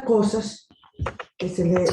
las cosas que se le...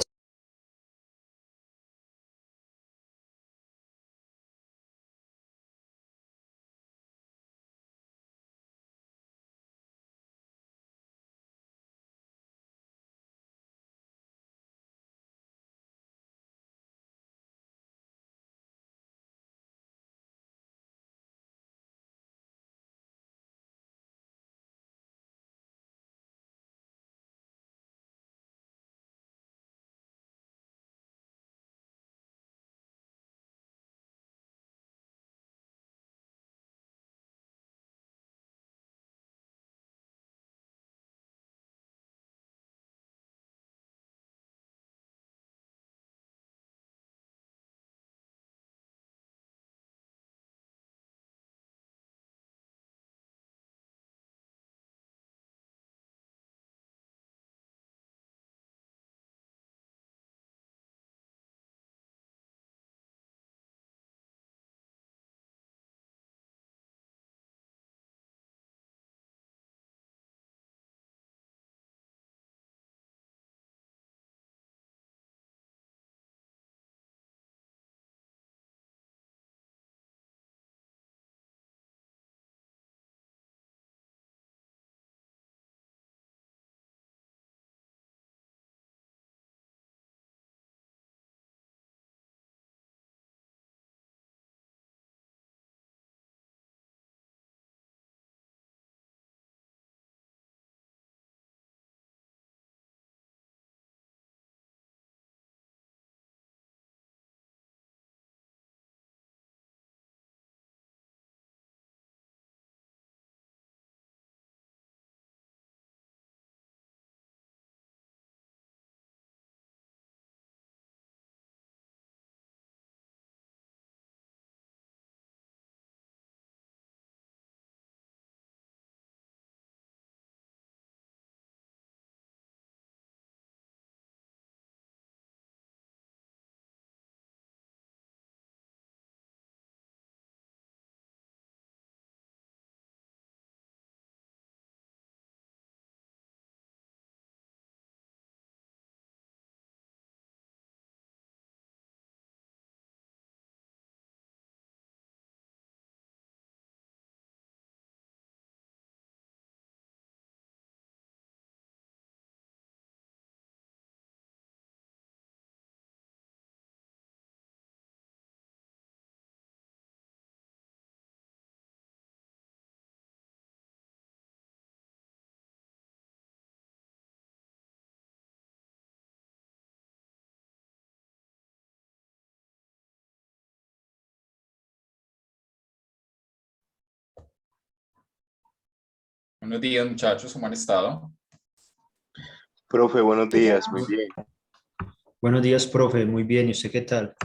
Buenos días, muchachos, ¿cómo han estado? Profe, buenos días, muy bien. Buenos días, profe, muy bien. ¿Y usted qué tal?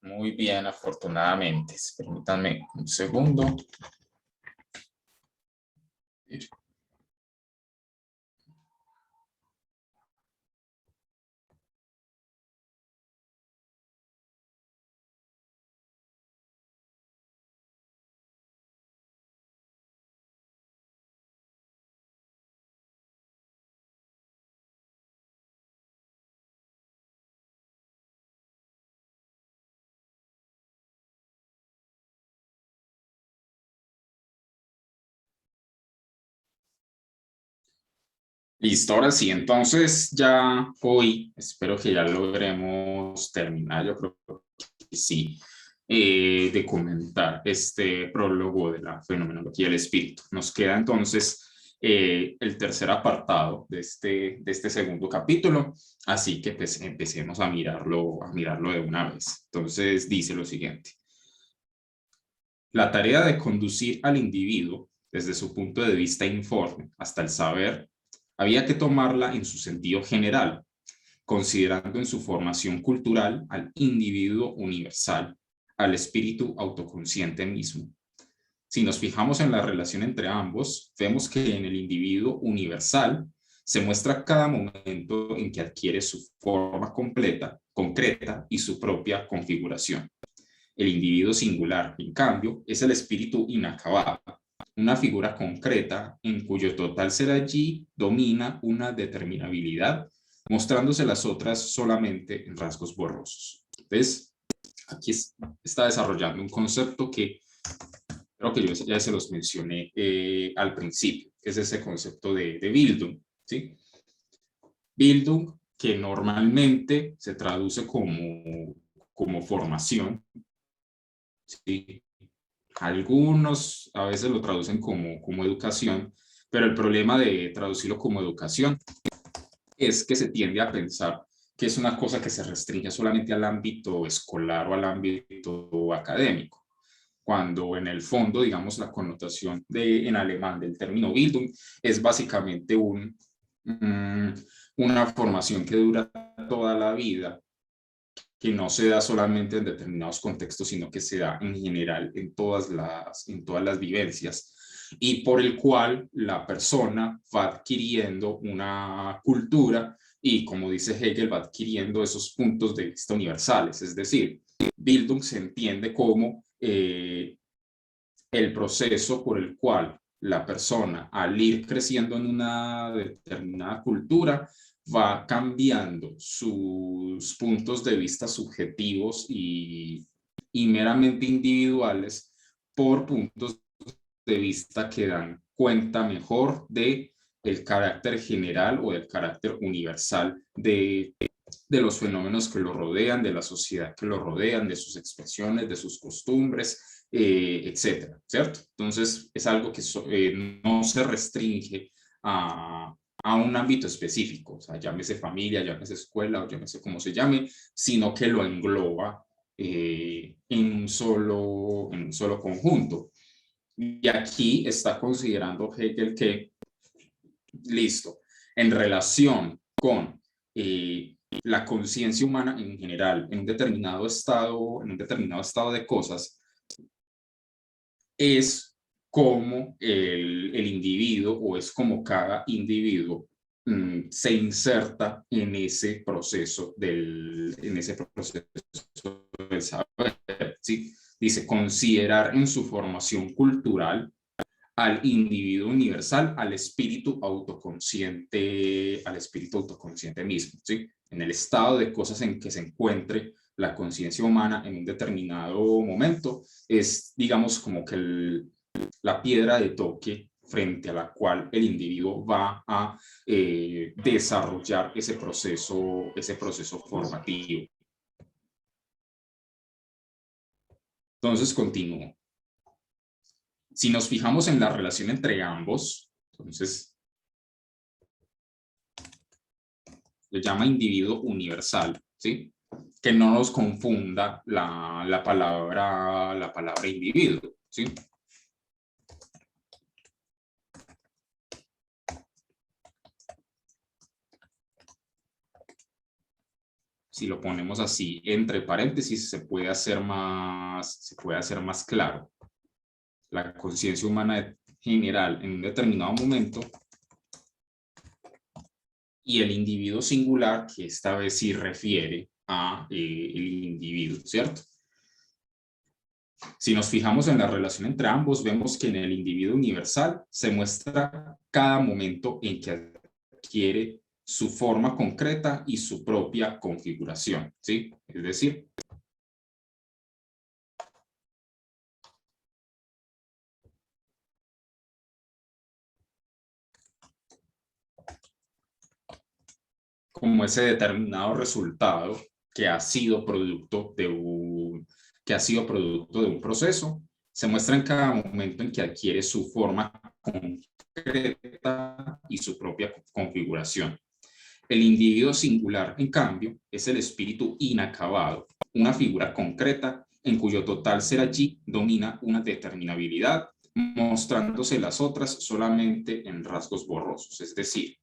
Muy bien, afortunadamente. Permítanme un segundo. Listo, ahora sí, entonces ya hoy espero que ya logremos terminar, yo creo que sí, de comentar este prólogo de la fenomenología del espíritu. Nos queda entonces el tercer apartado de este segundo capítulo, así que pues empecemos a mirarlo de una vez. Entonces dice lo siguiente: la tarea de conducir al individuo desde su punto de vista informe hasta el saber había que tomarla en su sentido general, considerando en su formación cultural al individuo universal, al espíritu autoconsciente mismo. Si nos fijamos en la relación entre ambos, vemos que en el individuo universal se muestra cada momento en que adquiere su forma completa, concreta y su propia configuración. El individuo singular, en cambio, es el espíritu inacabado, una figura concreta en cuyo total ser allí domina una determinabilidad, mostrándose las otras solamente en rasgos borrosos. Entonces, aquí está desarrollando un concepto que creo que yo ya se los mencioné al principio, que es ese concepto de Bildung, ¿sí? Bildung, que normalmente se traduce como formación, ¿sí? Algunos a veces lo traducen como educación, pero el problema de traducirlo como educación es que se tiende a pensar que es una cosa que se restringe solamente al ámbito escolar o al ámbito académico, cuando en el fondo, digamos, la connotación en alemán del término Bildung es básicamente una formación que dura toda la vida, que no se da solamente en determinados contextos, sino que se da en general en todas las vivencias, y por el cual la persona va adquiriendo una cultura y, como dice Hegel, va adquiriendo esos puntos de vista universales. Es decir, Bildung se entiende como el proceso por el cual la persona, al ir creciendo en una determinada cultura, va cambiando sus puntos de vista subjetivos y meramente individuales por puntos de vista que dan cuenta mejor de el carácter general o del carácter universal de los fenómenos que lo rodean, de la sociedad que lo rodean, de sus expresiones, de sus costumbres, etcétera, ¿cierto? Entonces es algo que no se restringe a un ámbito específico, o sea, llámese familia, llámese escuela, o llámese como se llame, sino que lo engloba en un solo conjunto. Y aquí está considerando Hegel que, listo, en relación con la conciencia humana en general, en un determinado estado de cosas, es como el individuo, o es como cada individuo se inserta en ese proceso del saber, ¿sí? Dice, considerar en su formación cultural al individuo universal, al espíritu autoconsciente mismo, ¿sí? En el estado de cosas en que se encuentre la conciencia humana en un determinado momento, es, digamos, como que la piedra de toque frente a la cual el individuo va a desarrollar ese proceso formativo. Entonces, continúo. Si nos fijamos en la relación entre ambos, entonces lo llama individuo universal, ¿sí? Que no nos confunda la palabra individuo, ¿sí? Si lo ponemos así entre paréntesis, se puede hacer más claro. La conciencia humana general en un determinado momento y el individuo singular, que esta vez sí refiere a el individuo, ¿cierto? Si nos fijamos en la relación entre ambos, vemos que en el individuo universal se muestra cada momento en que adquiere su forma concreta y su propia configuración, ¿sí? Es decir, como ese determinado resultado que ha sido producto de un proceso, se muestra en cada momento en que adquiere su forma concreta y su propia configuración. El individuo singular, en cambio, es el espíritu inacabado, una figura concreta en cuyo total ser allí domina una determinabilidad, mostrándose las otras solamente en rasgos borrosos, es decir,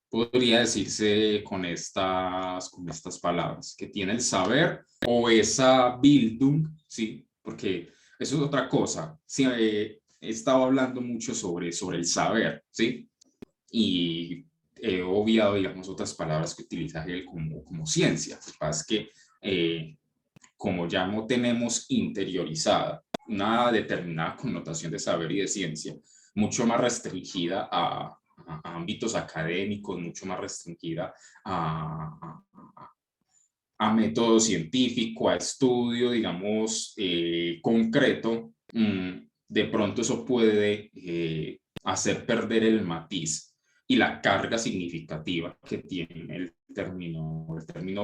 podría decirse con estas palabras, que tiene el saber o esa Bildung, ¿sí? Porque eso es otra cosa. Sí, he estado hablando mucho sobre el saber, ¿sí? y he obviado, digamos, otras palabras que utiliza Hegel como ciencia. Lo que pasa es que como ya no tenemos interiorizada una determinada connotación de saber y de ciencia, mucho más restringida a ámbitos académicos, mucho más restringida a método científico, a estudio, digamos, concreto, de pronto eso puede hacer perder el matiz y la carga significativa que tiene el término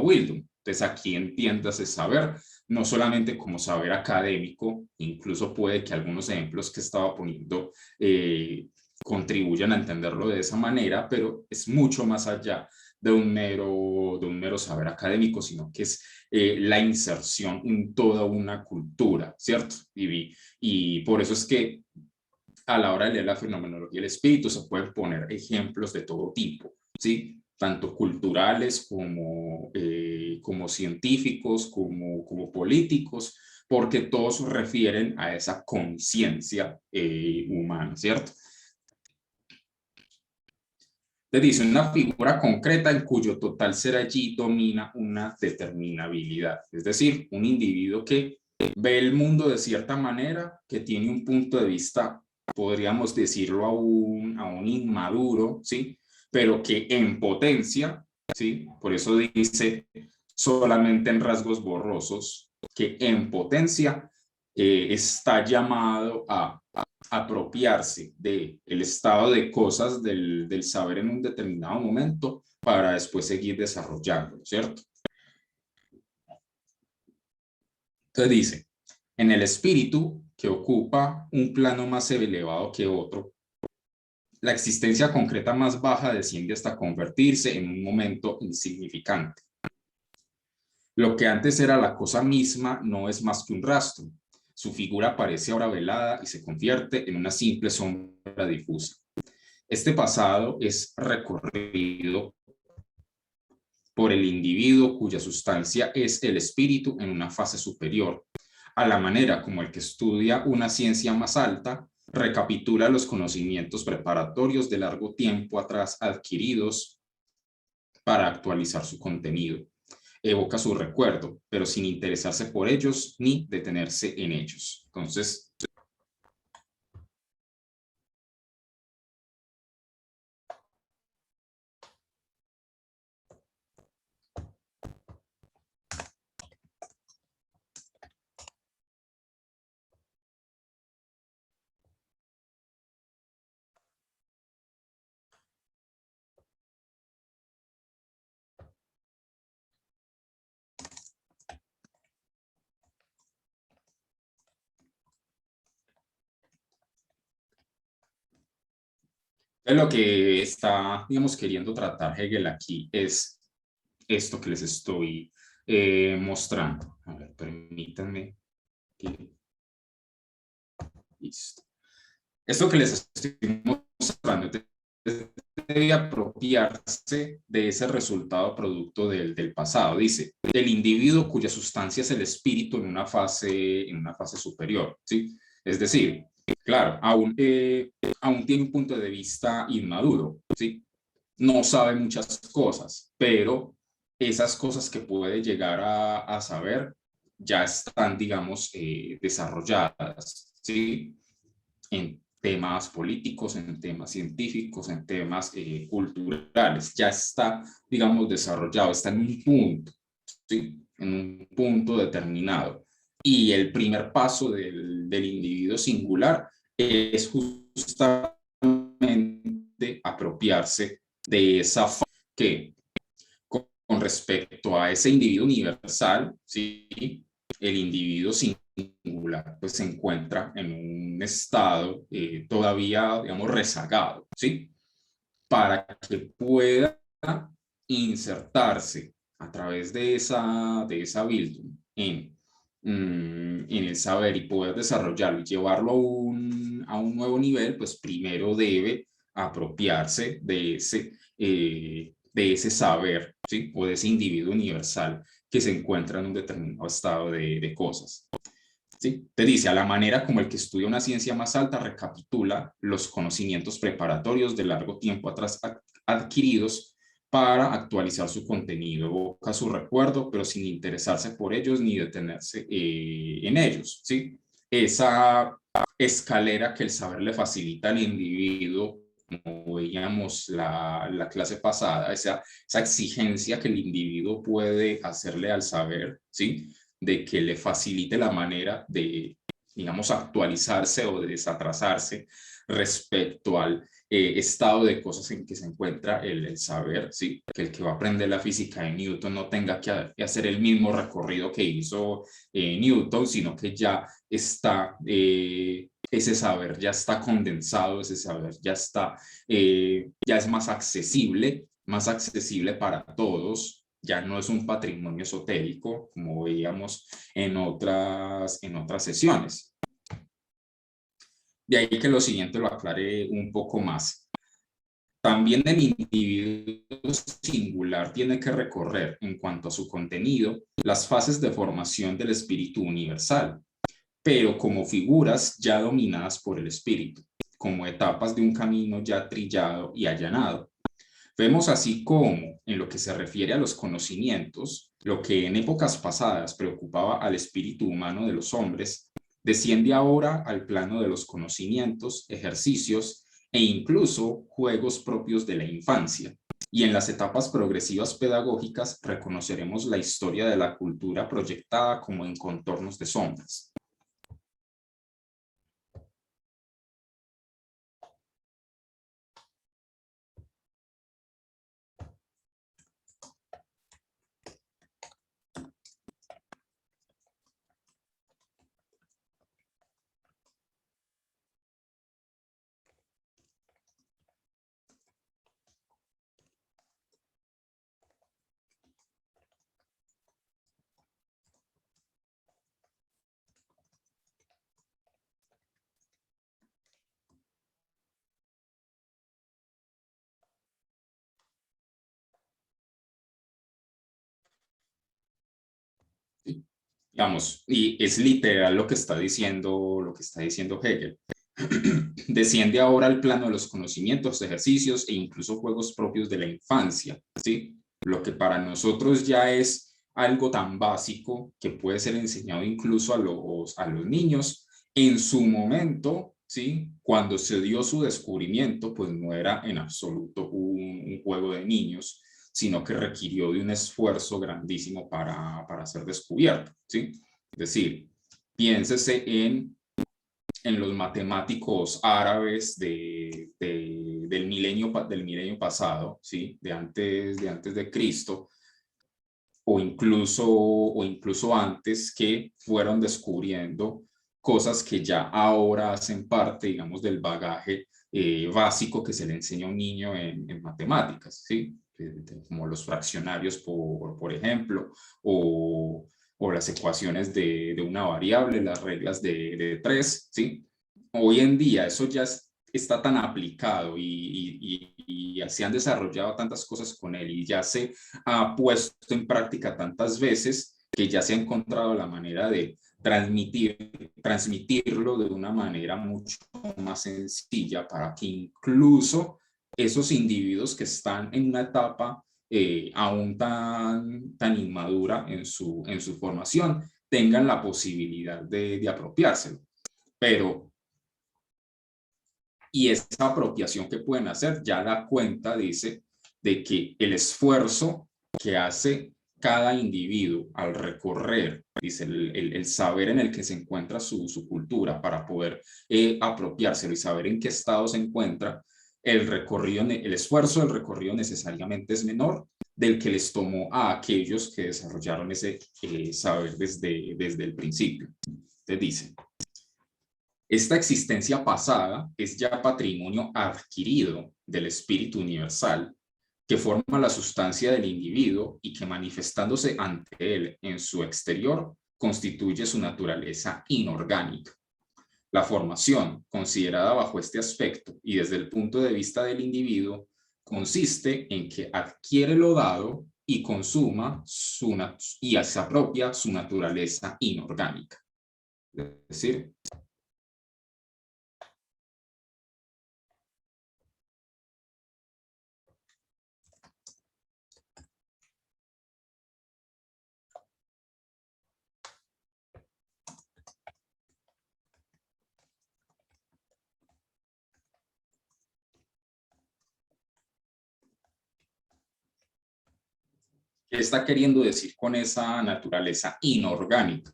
Bildung. Entonces aquí entiéndase saber, no solamente como saber académico, incluso puede que algunos ejemplos que estaba poniendo contribuyan a entenderlo de esa manera, pero es mucho más allá de un mero saber académico, sino que es la inserción en toda una cultura, ¿cierto? Y por eso es que a la hora de leer la fenomenología del espíritu se pueden poner ejemplos de todo tipo, ¿sí? Tanto culturales como científicos, como políticos, porque todos se refieren a esa conciencia humana, ¿cierto? Te dice una figura concreta en cuyo total ser allí domina una determinabilidad, es decir, un individuo que ve el mundo de cierta manera, que tiene un punto de vista, podríamos decirlo aún inmaduro, ¿sí? Pero que en potencia, ¿sí? Por eso dice solamente en rasgos borrosos, que en potencia está llamado a apropiarse del estado de cosas del saber en un determinado momento para después seguir desarrollándolo, ¿cierto? Entonces dice, en el espíritu que ocupa un plano más elevado que otro, la existencia concreta más baja desciende hasta convertirse en un momento insignificante. Lo que antes era la cosa misma no es más que un rastro. Su figura aparece ahora velada y se convierte en una simple sombra difusa. Este pasado es recorrido por el individuo cuya sustancia es el espíritu en una fase superior, a la manera como el que estudia una ciencia más alta recapitula los conocimientos preparatorios de largo tiempo atrás adquiridos para actualizar su contenido. Evoca su recuerdo, pero sin interesarse por ellos ni detenerse en ellos. Entonces, lo que está, digamos, queriendo tratar Hegel aquí es esto que les estoy mostrando. A ver, permítanme. Listo. Esto que les estoy mostrando debe apropiarse de ese resultado producto del pasado. Dice, el individuo cuya sustancia es el espíritu en una fase superior, ¿sí? Es decir, claro, aún tiene un punto de vista inmaduro, ¿sí? No sabe muchas cosas, pero esas cosas que puede llegar a saber ya están, digamos, desarrolladas, ¿sí? En temas políticos, en temas científicos, en temas culturales. Ya está, digamos, desarrollado, está en un punto, ¿sí? En un punto determinado. Y el primer paso del individuo singular es justamente apropiarse de esa fase que con respecto a ese individuo universal, ¿sí? El individuo singular pues se encuentra en un estado todavía, digamos, rezagado, ¿sí? Para que pueda insertarse a través de esa Bildung en el saber y poder desarrollarlo y llevarlo a un nuevo nivel, pues primero debe apropiarse de ese saber, ¿sí? O de ese individuo universal que se encuentra en un determinado estado de cosas. ¿sí? Te dice, a la manera como el que estudia una ciencia más alta recapitula los conocimientos preparatorios de largo tiempo atrás adquiridos para actualizar su contenido, evoca su recuerdo, pero sin interesarse por ellos ni detenerse en ellos, ¿sí? Esa escalera que el saber le facilita al individuo, como veíamos la clase pasada, esa exigencia que el individuo puede hacerle al saber, ¿sí? De que le facilite la manera de, digamos, actualizarse o de desatrasarse respecto al estado de cosas en que se encuentra el saber, ¿sí? Que el que va a aprender la física de Newton no tenga que hacer el mismo recorrido que hizo Newton, sino que ya está, ese saber ya está condensado, ese saber ya está, ya es más accesible para todos, ya no es un patrimonio esotérico, como veíamos en otras sesiones. De ahí que lo siguiente lo aclaré un poco más. También el individuo singular tiene que recorrer, en cuanto a su contenido, las fases de formación del espíritu universal, pero como figuras ya dominadas por el espíritu, como etapas de un camino ya trillado y allanado. Vemos así como, en lo que se refiere a los conocimientos, lo que en épocas pasadas preocupaba al espíritu humano de los hombres, desciende ahora al plano de los conocimientos, ejercicios e incluso juegos propios de la infancia. Y en las etapas progresivas pedagógicas reconoceremos la historia de la cultura proyectada como en contornos de sombras. ¿Sí? Digamos, y es literal lo que está diciendo Hegel. Desciende ahora al plano de los conocimientos, ejercicios e incluso juegos propios de la infancia, ¿sí? Lo que para nosotros ya es algo tan básico que puede ser enseñado incluso a los niños, en su momento, ¿sí? Cuando se dio su descubrimiento, pues no era en absoluto un juego de niños, sino que requirió de un esfuerzo grandísimo para ser descubierto, ¿sí? Es decir, piénsese en los matemáticos árabes del milenio pasado, ¿sí? de antes de Cristo, o incluso antes, que fueron descubriendo cosas que ya ahora hacen parte, digamos, del bagaje básico que se le enseña a un niño en matemáticas, ¿sí? Como los fraccionarios, por ejemplo, o las ecuaciones de una variable, las reglas de tres, ¿sí? Hoy en día eso ya está tan aplicado y se han desarrollado tantas cosas con él y ya se ha puesto en práctica tantas veces que ya se ha encontrado la manera de transmitirlo de una manera mucho más sencilla para que incluso esos individuos que están en una etapa aún tan inmadura en su formación tengan la posibilidad de apropiárselo. Pero, y esa apropiación que pueden hacer ya da cuenta, dice, de que el esfuerzo que hace cada individuo al recorrer, dice, el saber en el que se encuentra su cultura para poder apropiárselo y saber en qué estado se encuentra, el esfuerzo del recorrido necesariamente es menor del que les tomó a aquellos que desarrollaron ese saber desde el principio. Te dice, esta existencia pasada es ya patrimonio adquirido del espíritu universal que forma la sustancia del individuo y que manifestándose ante él en su exterior constituye su naturaleza inorgánica. La formación, considerada bajo este aspecto y desde el punto de vista del individuo, consiste en que adquiere lo dado y consuma y se apropia su naturaleza inorgánica. Es decir, ¿qué está queriendo decir con esa naturaleza inorgánica?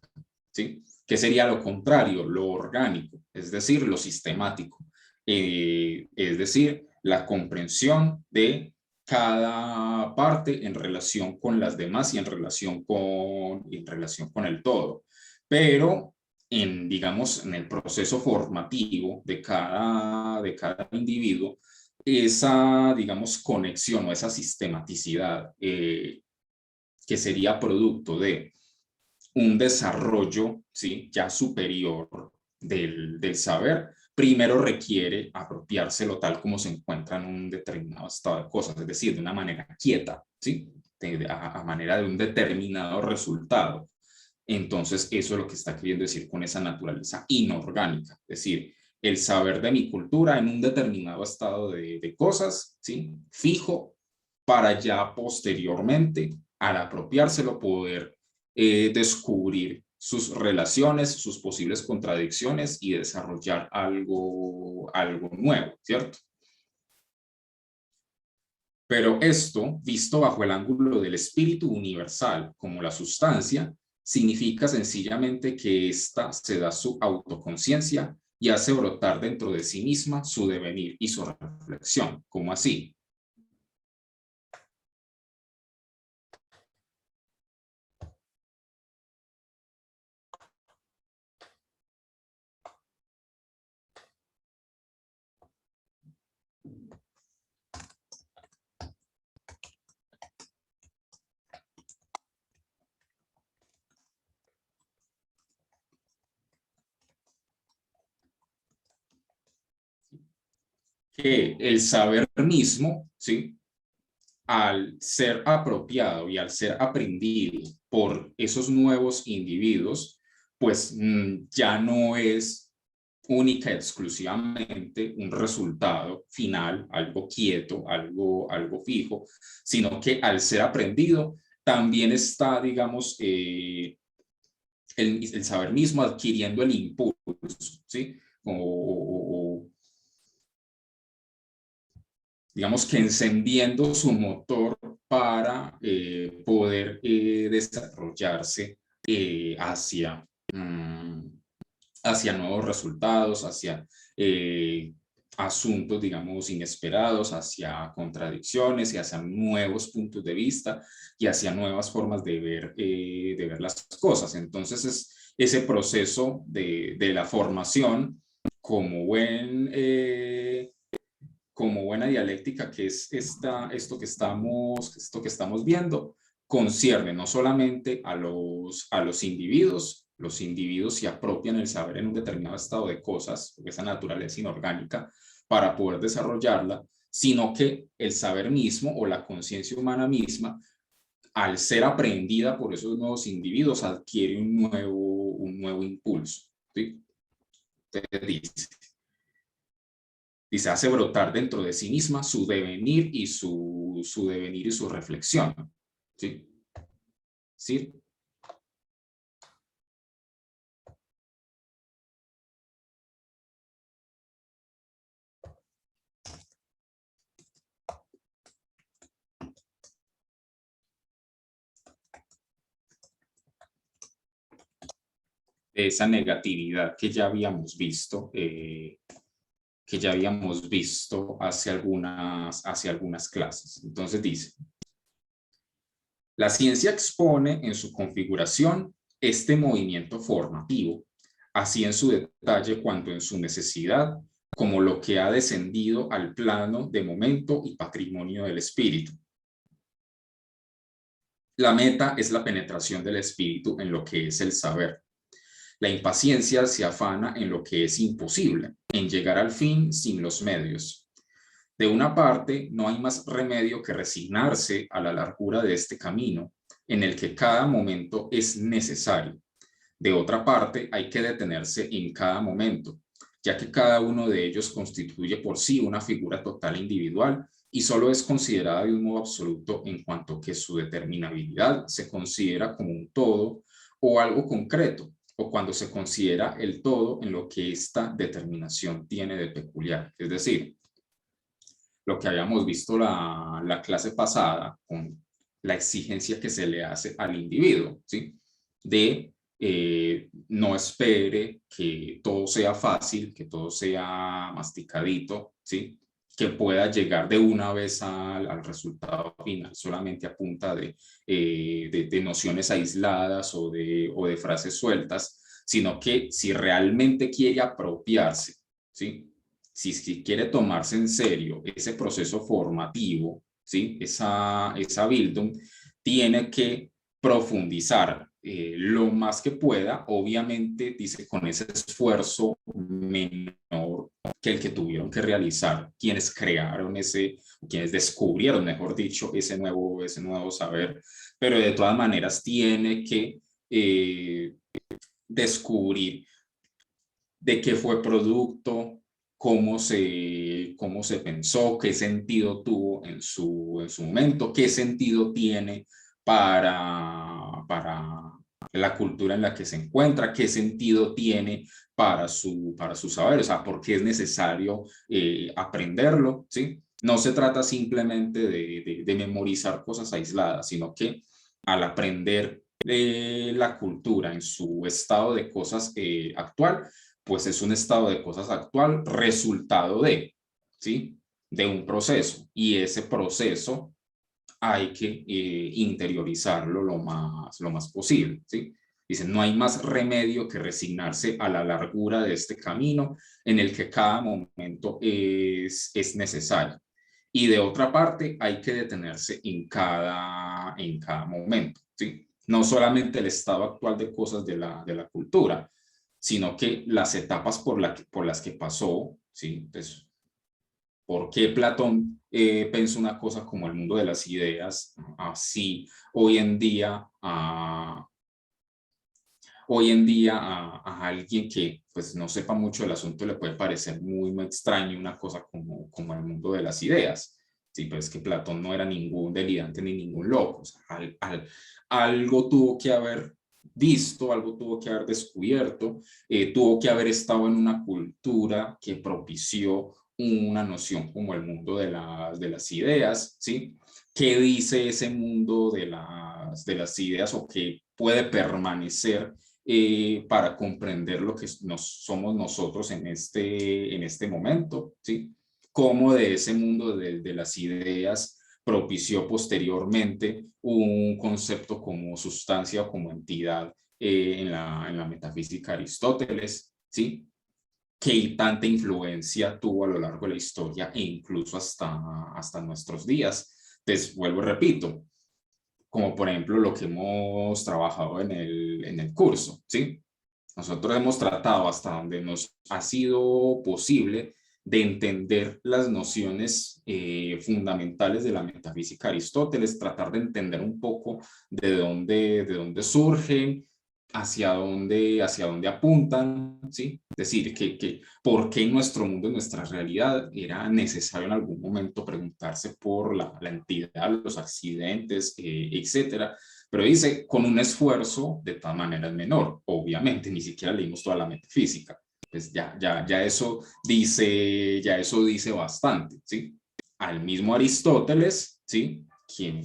¿Sí? ¿Qué sería lo contrario? Lo orgánico, es decir, lo sistemático. Es decir, la comprensión de cada parte en relación con las demás y en relación con el todo. Pero digamos, en el proceso formativo de cada individuo, esa, digamos, conexión o esa sistematicidad que sería producto de un desarrollo, ¿sí?, ya superior del saber, primero requiere apropiárselo tal como se encuentra en un determinado estado de cosas, es decir, de una manera quieta, ¿sí?, a manera de un determinado resultado. Entonces, eso es lo que está queriendo decir con esa naturaleza inorgánica, es decir, el saber de mi cultura en un determinado estado de cosas, ¿sí?, fijo, para ya posteriormente, al apropiárselo, poder descubrir sus relaciones, sus posibles contradicciones y desarrollar algo nuevo, ¿cierto? Pero esto, visto bajo el ángulo del espíritu universal como la sustancia, significa sencillamente que ésta se da su autoconciencia y hace brotar dentro de sí misma su devenir y su reflexión. ¿Cómo así? Que el saber mismo, ¿sí?, al ser apropiado y al ser aprendido por esos nuevos individuos, pues ya no es única y exclusivamente un resultado final, algo quieto, algo fijo, sino que al ser aprendido también está, digamos, el saber mismo adquiriendo el impulso, ¿sí? Digamos que encendiendo su motor para poder desarrollarse hacia nuevos resultados, hacia asuntos, digamos, inesperados, hacia contradicciones y hacia nuevos puntos de vista y hacia nuevas formas de ver las cosas. Entonces es ese proceso de la formación como buena dialéctica, que es esto que estamos viendo, concierne no solamente a los individuos se apropian el saber en un determinado estado de cosas, esa naturaleza inorgánica, para poder desarrollarla, sino que el saber mismo o la conciencia humana misma, al ser aprendida por esos nuevos individuos, adquiere un nuevo impulso, ¿sí? Entonces dice, hace brotar dentro de sí misma su devenir y su reflexión, ¿sí? ¿Sí? Esa negatividad que ya habíamos visto, hace algunas clases. Entonces dice, la ciencia expone en su configuración este movimiento formativo, así en su detalle cuanto en su necesidad, como lo que ha descendido al plano de momento y patrimonio del espíritu. La meta es la penetración del espíritu en lo que es el saber. La impaciencia se afana en lo que es imposible, en llegar al fin sin los medios. De una parte, no hay más remedio que resignarse a la largura de este camino, en el que cada momento es necesario. De otra parte, hay que detenerse en cada momento, ya que cada uno de ellos constituye por sí una figura total individual y solo es considerada de un modo absoluto en cuanto que su determinabilidad se considera como un todo o algo concreto, o cuando se considera el todo en lo que esta determinación tiene de peculiar. Es decir, lo que habíamos visto la clase pasada con la exigencia que se le hace al individuo, ¿sí? De no espere que todo sea fácil, que todo sea masticadito, ¿sí? Que pueda llegar de una vez al resultado final solamente a punta de nociones aisladas o de frases sueltas, sino que si realmente quiere apropiarse, ¿sí? Si quiere tomarse en serio ese proceso formativo, ¿sí? esa Bildung, tiene que profundizar lo más que pueda, obviamente, dice, con ese esfuerzo menor que el que tuvieron que realizar quienes crearon quienes descubrieron, mejor dicho, ese nuevo saber, pero de todas maneras tiene que descubrir de qué fue producto, cómo se pensó, qué sentido tuvo en su momento, qué sentido tiene para la cultura en la que se encuentra, qué sentido tiene para su saber, o sea, por qué es necesario aprenderlo, ¿sí? No se trata simplemente de memorizar cosas aisladas, sino que al aprender la cultura en su estado de cosas actual, pues es un estado de cosas actual resultado ¿sí? De un proceso, y ese proceso hay que interiorizarlo lo más posible, ¿sí? Dicen, no hay más remedio que resignarse a la largura de este camino en el que cada momento es necesario. Y de otra parte, hay que detenerse en cada momento, ¿sí? No solamente el estado actual de cosas de la cultura, sino que las etapas por las que pasó, ¿sí? Entonces, ¿por qué Platón pensó una cosa como el mundo de las ideas? Así, hoy en día a alguien que pues, no sepa mucho del asunto le puede parecer muy extraño una cosa como el mundo de las ideas. Sí, pero es que Platón no era ningún delirante ni ningún loco. O sea, algo tuvo que haber visto, algo tuvo que haber descubierto, tuvo que haber estado en una cultura que propició una noción como el mundo de las ideas, ¿sí? ¿Qué dice ese mundo de las ideas o qué puede permanecer para comprender lo que somos nosotros en este momento, ¿sí? Cómo de ese mundo de las ideas propició posteriormente un concepto como sustancia o como entidad en la metafísica de Aristóteles, ¿sí? Qué tanta influencia tuvo a lo largo de la historia e incluso hasta nuestros días. Entonces, vuelvo y repito, como por ejemplo lo que hemos trabajado en el curso, ¿sí? Nosotros hemos tratado hasta donde nos ha sido posible de entender las nociones fundamentales de la metafísica de Aristóteles, tratar de entender un poco de dónde surgen, hacia dónde apuntan, ¿sí? Es decir, que por qué en nuestro mundo, en nuestra realidad, era necesario en algún momento preguntarse por la entidad, los accidentes, etcétera. Pero dice, con un esfuerzo de todas maneras menor, obviamente, ni siquiera leímos toda la metafísica. Pues ya eso dice bastante, ¿sí? Al mismo Aristóteles, ¿sí? Quien,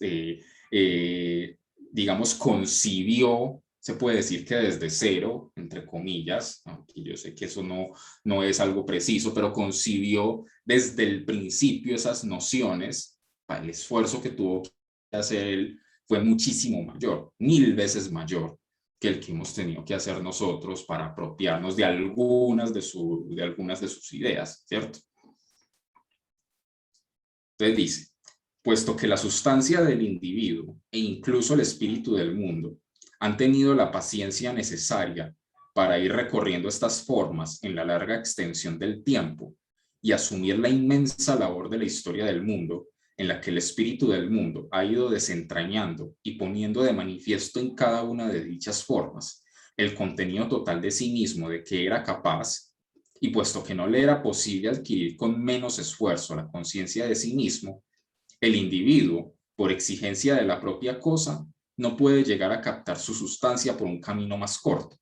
eh, digamos, concibió, se puede decir que desde cero, entre comillas, aunque yo sé que eso no es algo preciso, pero concibió desde el principio esas nociones, el esfuerzo que tuvo que hacer él fue muchísimo mayor, 1000 veces mayor que el que hemos tenido que hacer nosotros para apropiarnos de algunas de sus ideas, ¿cierto? Entonces dice, puesto que la sustancia del individuo e incluso el espíritu del mundo han tenido la paciencia necesaria para ir recorriendo estas formas en la larga extensión del tiempo y asumir la inmensa labor de la historia del mundo, en la que el espíritu del mundo ha ido desentrañando y poniendo de manifiesto en cada una de dichas formas el contenido total de sí mismo de que era capaz, y puesto que no le era posible adquirir con menos esfuerzo la conciencia de sí mismo, el individuo, por exigencia de la propia cosa, no puede llegar a captar su sustancia por un camino más corto.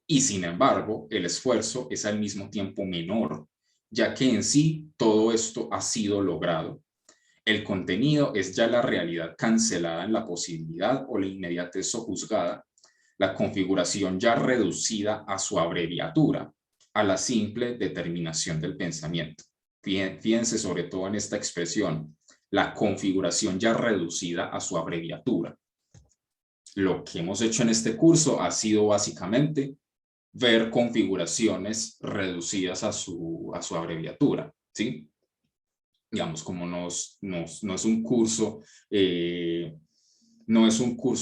Y sin embargo, el esfuerzo es al mismo tiempo menor, ya que en sí todo esto ha sido logrado. El contenido es ya la realidad cancelada en la posibilidad o la inmediatez sojuzgada, la configuración ya reducida a su abreviatura, a la simple determinación del pensamiento. Fíjense sobre todo en esta expresión, la configuración ya reducida a su abreviatura. Lo que hemos hecho en este curso ha sido básicamente ver configuraciones reducidas a su abreviatura, ¿sí? Digamos, como no es un curso,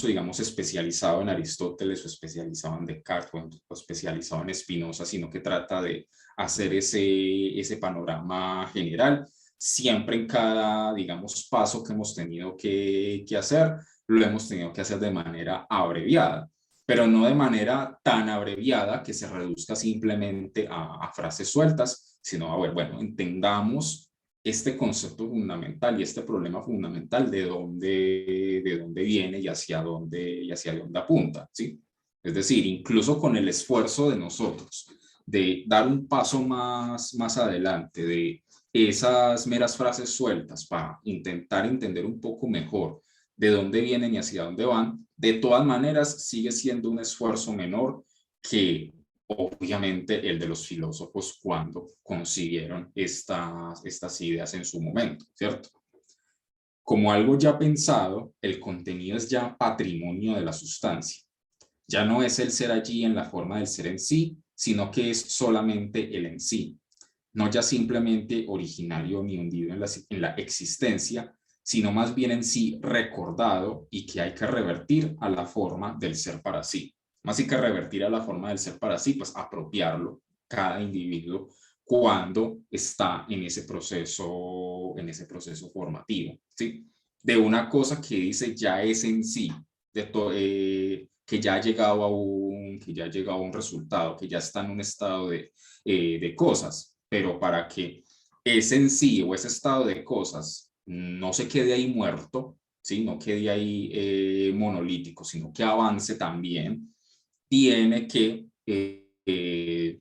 digamos, especializado en Aristóteles o especializado en Descartes o especializado en Spinoza, sino que trata de hacer ese panorama general. Siempre en cada, digamos, paso que hemos tenido que hacer, lo hemos tenido que hacer de manera abreviada, pero no de manera tan abreviada que se reduzca simplemente a frases sueltas, sino a ver, bueno, entendamos este concepto fundamental y este problema fundamental de dónde viene y hacia dónde apunta, ¿sí? Es decir, incluso con el esfuerzo de nosotros de dar un paso más adelante de esas meras frases sueltas para intentar entender un poco mejor de dónde vienen y hacia dónde van, de todas maneras sigue siendo un esfuerzo menor que obviamente el de los filósofos cuando concibieron estas ideas en su momento, ¿cierto? Como algo ya pensado, el contenido es ya patrimonio de la sustancia. Ya no es el ser allí en la forma del ser en sí, sino que es solamente el en sí. No ya simplemente originario ni hundido en la existencia, sino más bien en sí recordado y que hay que revertir a la forma del ser para sí. Más que revertir a la forma del ser para sí, pues apropiarlo cada individuo cuando está en ese proceso formativo, ¿sí? De una cosa que dice ya es en sí, que ya ha llegado a un resultado, que ya está en un estado de cosas, pero para que ese en sí o ese estado de cosas no se quede ahí muerto, ¿sí? No quede ahí monolítico, sino que avance también, tiene que,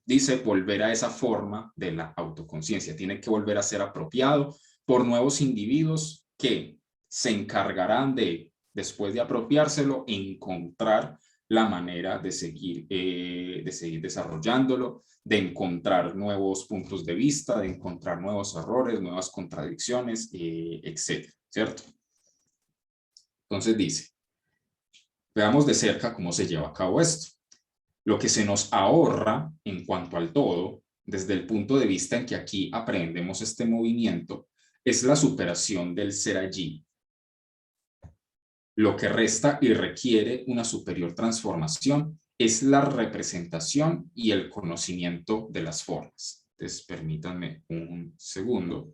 dice, volver a esa forma de la autoconciencia, tiene que volver a ser apropiado por nuevos individuos que se encargarán de, después de apropiárselo, encontrar la manera de seguir desarrollándolo, de encontrar nuevos puntos de vista, de encontrar nuevos errores, nuevas contradicciones, etcétera, ¿cierto? Entonces dice, veamos de cerca cómo se lleva a cabo esto. Lo que se nos ahorra en cuanto al todo, desde el punto de vista en que aquí aprendemos este movimiento, es la superación del ser allí. Lo que resta y requiere una superior transformación es la representación y el conocimiento de las formas. Entonces, permítanme un segundo.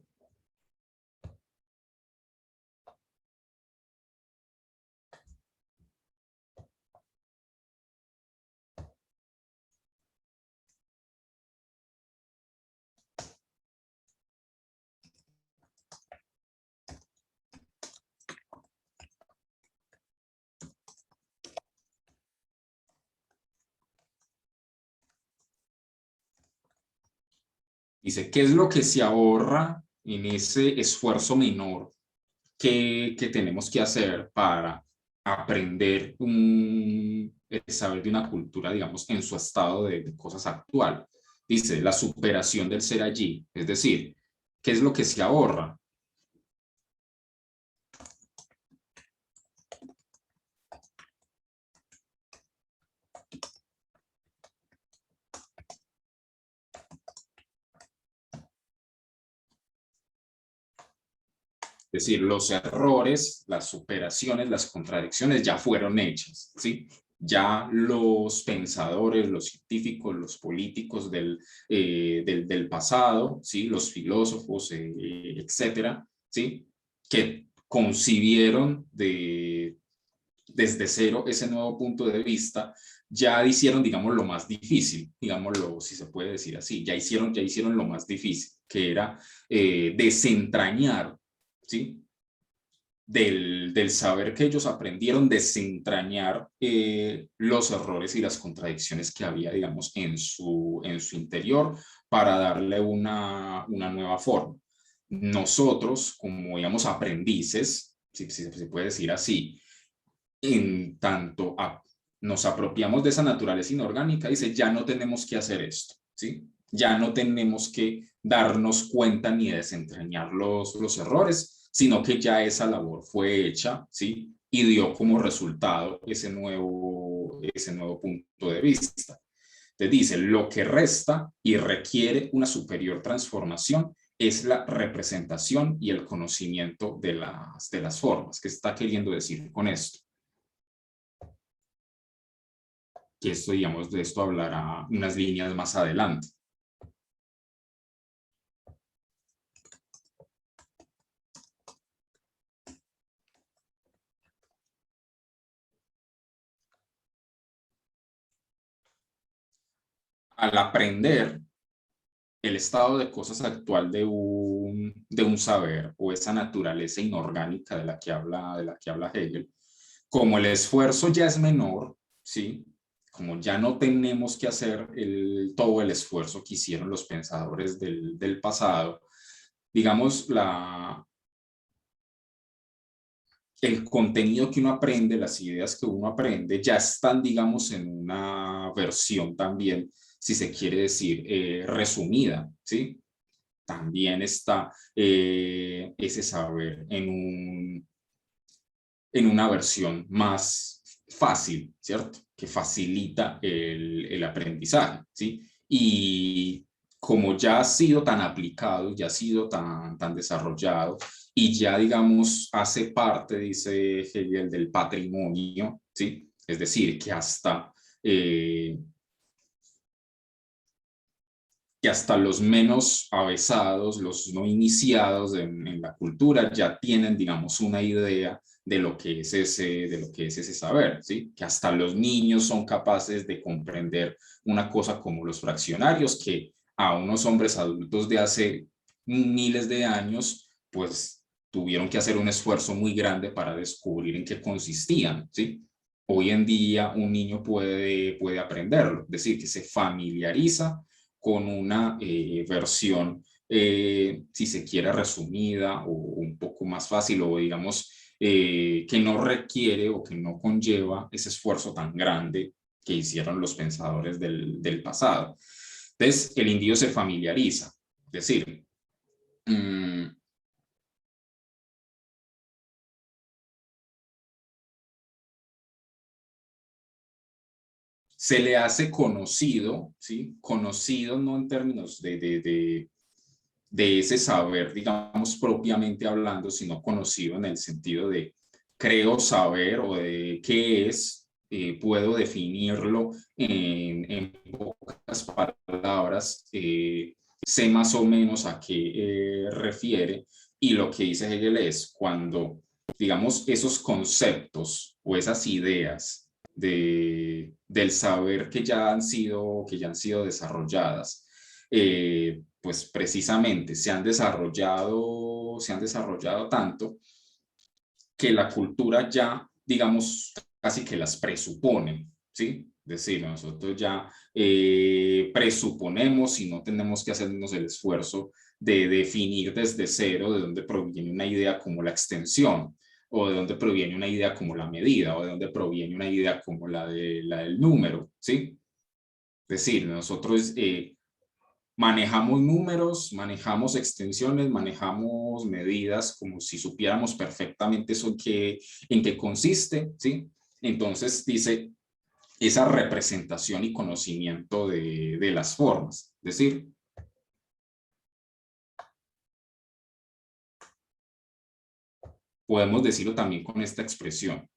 Dice, ¿qué es lo que se ahorra en ese esfuerzo menor que tenemos que hacer para aprender el saber de una cultura, digamos, en su estado de cosas actual? Dice, la superación del ser allí, es decir, ¿qué es lo que se ahorra? Es decir, los errores, las superaciones, las contradicciones ya fueron hechas, ¿sí? Ya los pensadores, los científicos, los políticos del pasado, ¿sí? Los filósofos, etcétera, ¿sí? que concibieron desde cero ese nuevo punto de vista, ya hicieron, digamos, lo más difícil, digámoslo, si se puede decir así, ya hicieron lo más difícil, que era desentrañar, ¿sí? Del saber que ellos aprendieron, desentrañar los errores y las contradicciones que había, digamos, en su interior para darle una nueva forma. Nosotros, como, digamos, aprendices, si se puede decir así, en tanto nos apropiamos de esa naturaleza inorgánica, dice, ya no tenemos que hacer esto, ¿sí? Ya no tenemos que darnos cuenta ni desentrañar los errores, sino que ya esa labor fue hecha, ¿sí? Y dio como resultado ese nuevo punto de vista. Te dice, lo que resta y requiere una superior transformación es la representación y el conocimiento de las formas. ¿Qué está queriendo decir con esto? Que esto, digamos, de esto hablará unas líneas más adelante. Al aprender el estado de cosas actual de un saber o esa naturaleza inorgánica de la que habla Hegel, como el esfuerzo ya es menor, ¿sí? Como ya no tenemos que hacer todo el esfuerzo que hicieron los pensadores del pasado, digamos, el contenido que uno aprende, las ideas que uno aprende, ya están, digamos, en una versión también, si se quiere decir, resumida, ¿sí? También está ese saber en una versión más fácil, ¿cierto? Que facilita el aprendizaje, ¿sí? Y como ya ha sido tan aplicado, ya ha sido tan desarrollado y ya, digamos, hace parte, dice Hegel, del patrimonio, ¿sí? Es decir, que hasta los menos avesados, los no iniciados en la cultura, ya tienen, digamos, una idea de lo que es ese saber, ¿sí? Que hasta los niños son capaces de comprender una cosa como los fraccionarios, que a unos hombres adultos de hace miles de años, pues tuvieron que hacer un esfuerzo muy grande para descubrir en qué consistían, ¿sí? Hoy en día un niño puede aprenderlo, es decir, que se familiariza con una versión, si se quiere, resumida o un poco más fácil o digamos que no requiere o que no conlleva ese esfuerzo tan grande que hicieron los pensadores del pasado. Entonces, el indio se familiariza, es decir, se le hace conocido, ¿sí? Conocido no en términos de ese saber, digamos, propiamente hablando, sino conocido en el sentido de creo saber o de qué es, puedo definirlo en pocas palabras, sé más o menos a qué refiere, y lo que dice Hegel es cuando, digamos, esos conceptos o esas ideas del saber que ya han sido desarrolladas, pues precisamente se han desarrollado tanto que la cultura ya, digamos, casi que las presupone, ¿sí? Es decir, nosotros ya presuponemos y no tenemos que hacernos el esfuerzo de definir desde cero de dónde proviene una idea como la extensión, o de dónde proviene una idea como la medida, o de dónde proviene una idea como la del número, ¿sí? Es decir, nosotros manejamos números, manejamos extensiones, manejamos medidas como si supiéramos perfectamente eso en qué consiste, ¿sí? Entonces dice esa representación y conocimiento de las formas, es decir, podemos decirlo también con esta expresión.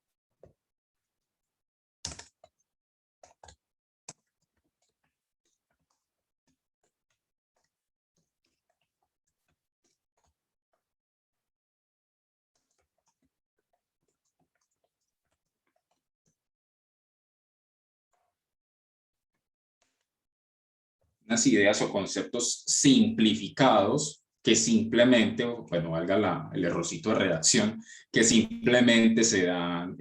unas ideas o conceptos simplificados que simplemente, bueno, valga el errorcito de redacción, que simplemente se dan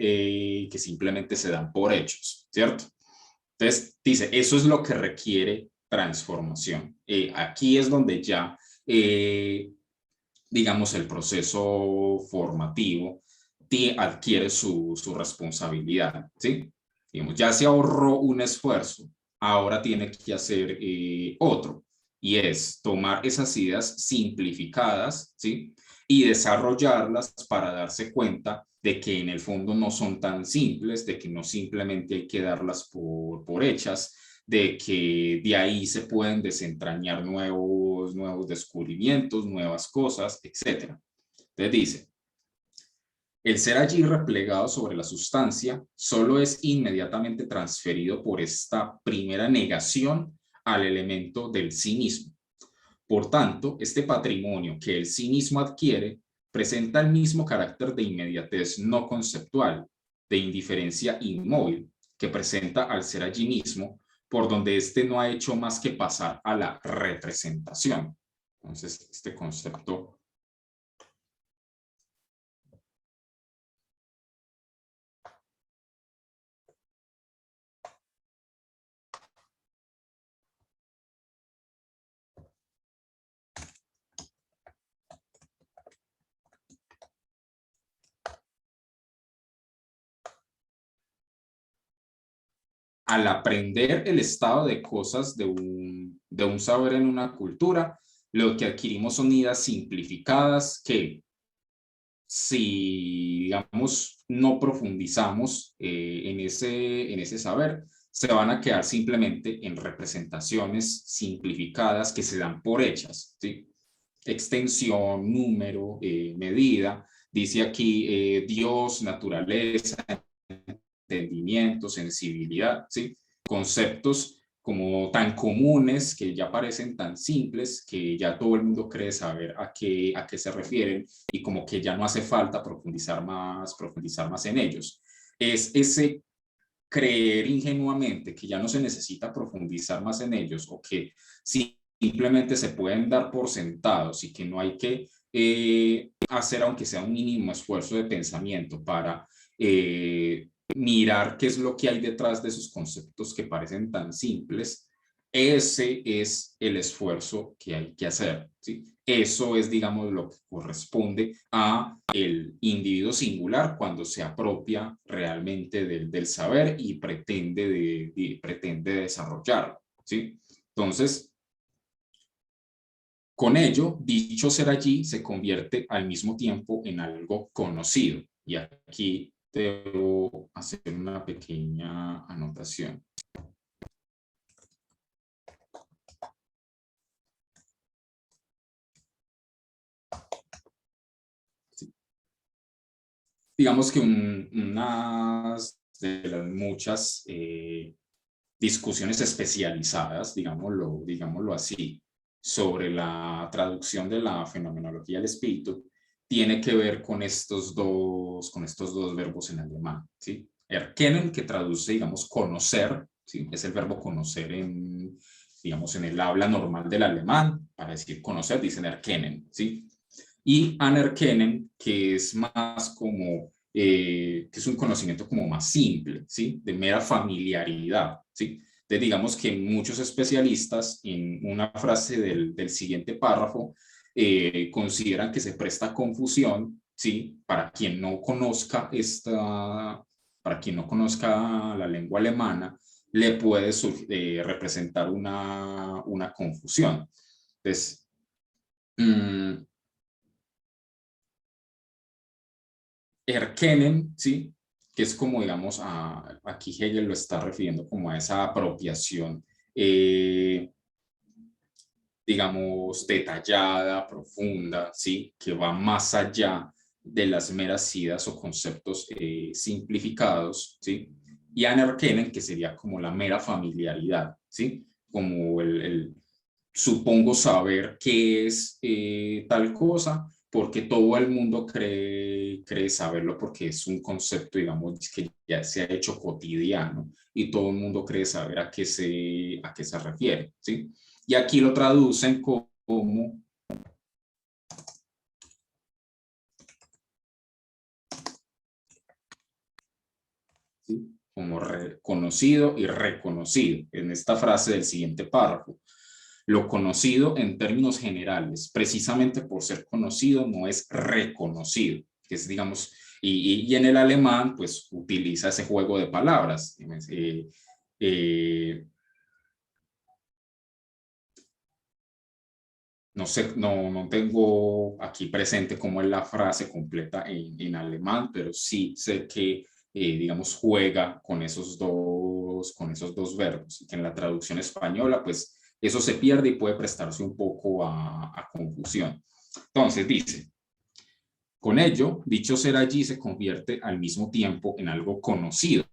por hechos, ¿cierto? Entonces, dice, eso es lo que requiere transformación. Aquí es donde ya, digamos, el proceso formativo adquiere su responsabilidad, ¿sí? Digamos, ya se ahorró un esfuerzo, ahora tiene que hacer otro, y es tomar esas ideas simplificadas, ¿sí? Y desarrollarlas para darse cuenta de que en el fondo no son tan simples, de que no simplemente hay que darlas por hechas, de que de ahí se pueden desentrañar nuevos descubrimientos, nuevas cosas, etc. Entonces dice, el ser allí replegado sobre la sustancia solo es inmediatamente transferido por esta primera negación al elemento del sí mismo. Por tanto, este patrimonio que el sí mismo adquiere presenta el mismo carácter de inmediatez no conceptual, de indiferencia inmóvil, que presenta al ser allí mismo, por donde éste no ha hecho más que pasar a la representación. Entonces, este concepto al aprender el estado de cosas de un saber en una cultura, lo que adquirimos son ideas simplificadas que, si, digamos, no profundizamos en ese saber, se van a quedar simplemente en representaciones simplificadas que se dan por hechas, ¿sí? Extensión, número, medida. Dice aquí Dios, naturaleza, entendimiento, sensibilidad, ¿sí? Conceptos como tan comunes que ya parecen tan simples que ya todo el mundo cree saber a qué se refieren y como que ya no hace falta profundizar más en ellos. Es ese creer ingenuamente que ya no se necesita profundizar más en ellos o que simplemente se pueden dar por sentados y que no hay que hacer aunque sea un mínimo esfuerzo de pensamiento para mirar qué es lo que hay detrás de esos conceptos que parecen tan simples. Ese es el esfuerzo que hay que hacer, ¿sí? Eso es, digamos, lo que corresponde a el individuo singular cuando se apropia realmente del saber y pretende desarrollarlo, ¿sí? Entonces, con ello, dicho ser allí se convierte al mismo tiempo en algo conocido. Y aquí debo hacer una pequeña anotación. Sí. Digamos que una de las muchas discusiones especializadas, digámoslo así, sobre la traducción de la fenomenología del espíritu, tiene que ver con estos dos verbos en alemán, ¿sí? Erkennen, que traduce, digamos, conocer, ¿sí? Es el verbo conocer digamos, en el habla normal del alemán. Para decir conocer, dicen erkennen, ¿sí? Y anerkennen, que es más como, que es un conocimiento como más simple, ¿sí? De mera familiaridad, ¿sí? Entonces, digamos que muchos especialistas en una frase del siguiente párrafo consideran que se presta confusión, ¿sí? Para quien no conozca la lengua alemana, le puede representar una confusión. Entonces, erkennen, ¿sí? Que es como, digamos, aquí Hegel lo está refiriendo como a esa apropiación, digamos, detallada, profunda, ¿sí? Que va más allá de las meras ideas o conceptos simplificados, ¿sí? Y anerkennen, que sería como la mera familiaridad, ¿sí? Como supongo saber qué es tal cosa, porque todo el mundo cree saberlo, porque es un concepto, digamos, que ya se ha hecho cotidiano y todo el mundo cree saber a qué se refiere, ¿sí? Y aquí lo traducen como ¿sí? Como conocido y reconocido en esta frase del siguiente párrafo. Lo conocido en términos generales, precisamente por ser conocido, no es reconocido, que es, digamos, y en el alemán, pues, utiliza ese juego de palabras. No sé, no tengo aquí presente cómo es la frase completa en alemán, pero sí sé que, digamos, juega con esos dos verbos, y que en la traducción española, pues, eso se pierde y puede prestarse un poco a confusión. Entonces dice, con ello, dicho ser allí se convierte al mismo tiempo en algo conocido,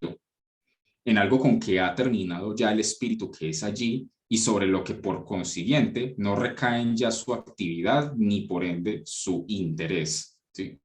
en algo con que ha terminado ya el espíritu que es allí y sobre lo que por consiguiente no recaen ya su actividad ni por ende su interés. ¿Sí?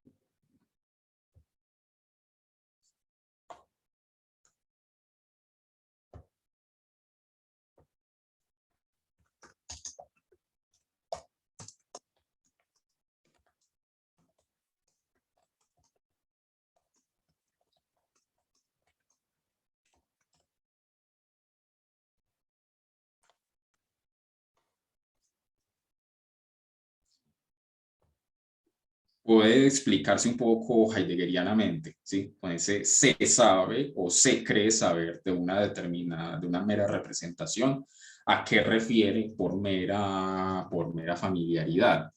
Puede explicarse un poco heideggerianamente, ¿sí? Con ese se sabe o se cree saber de una determinada, de una mera representación, ¿a qué refiere por mera familiaridad?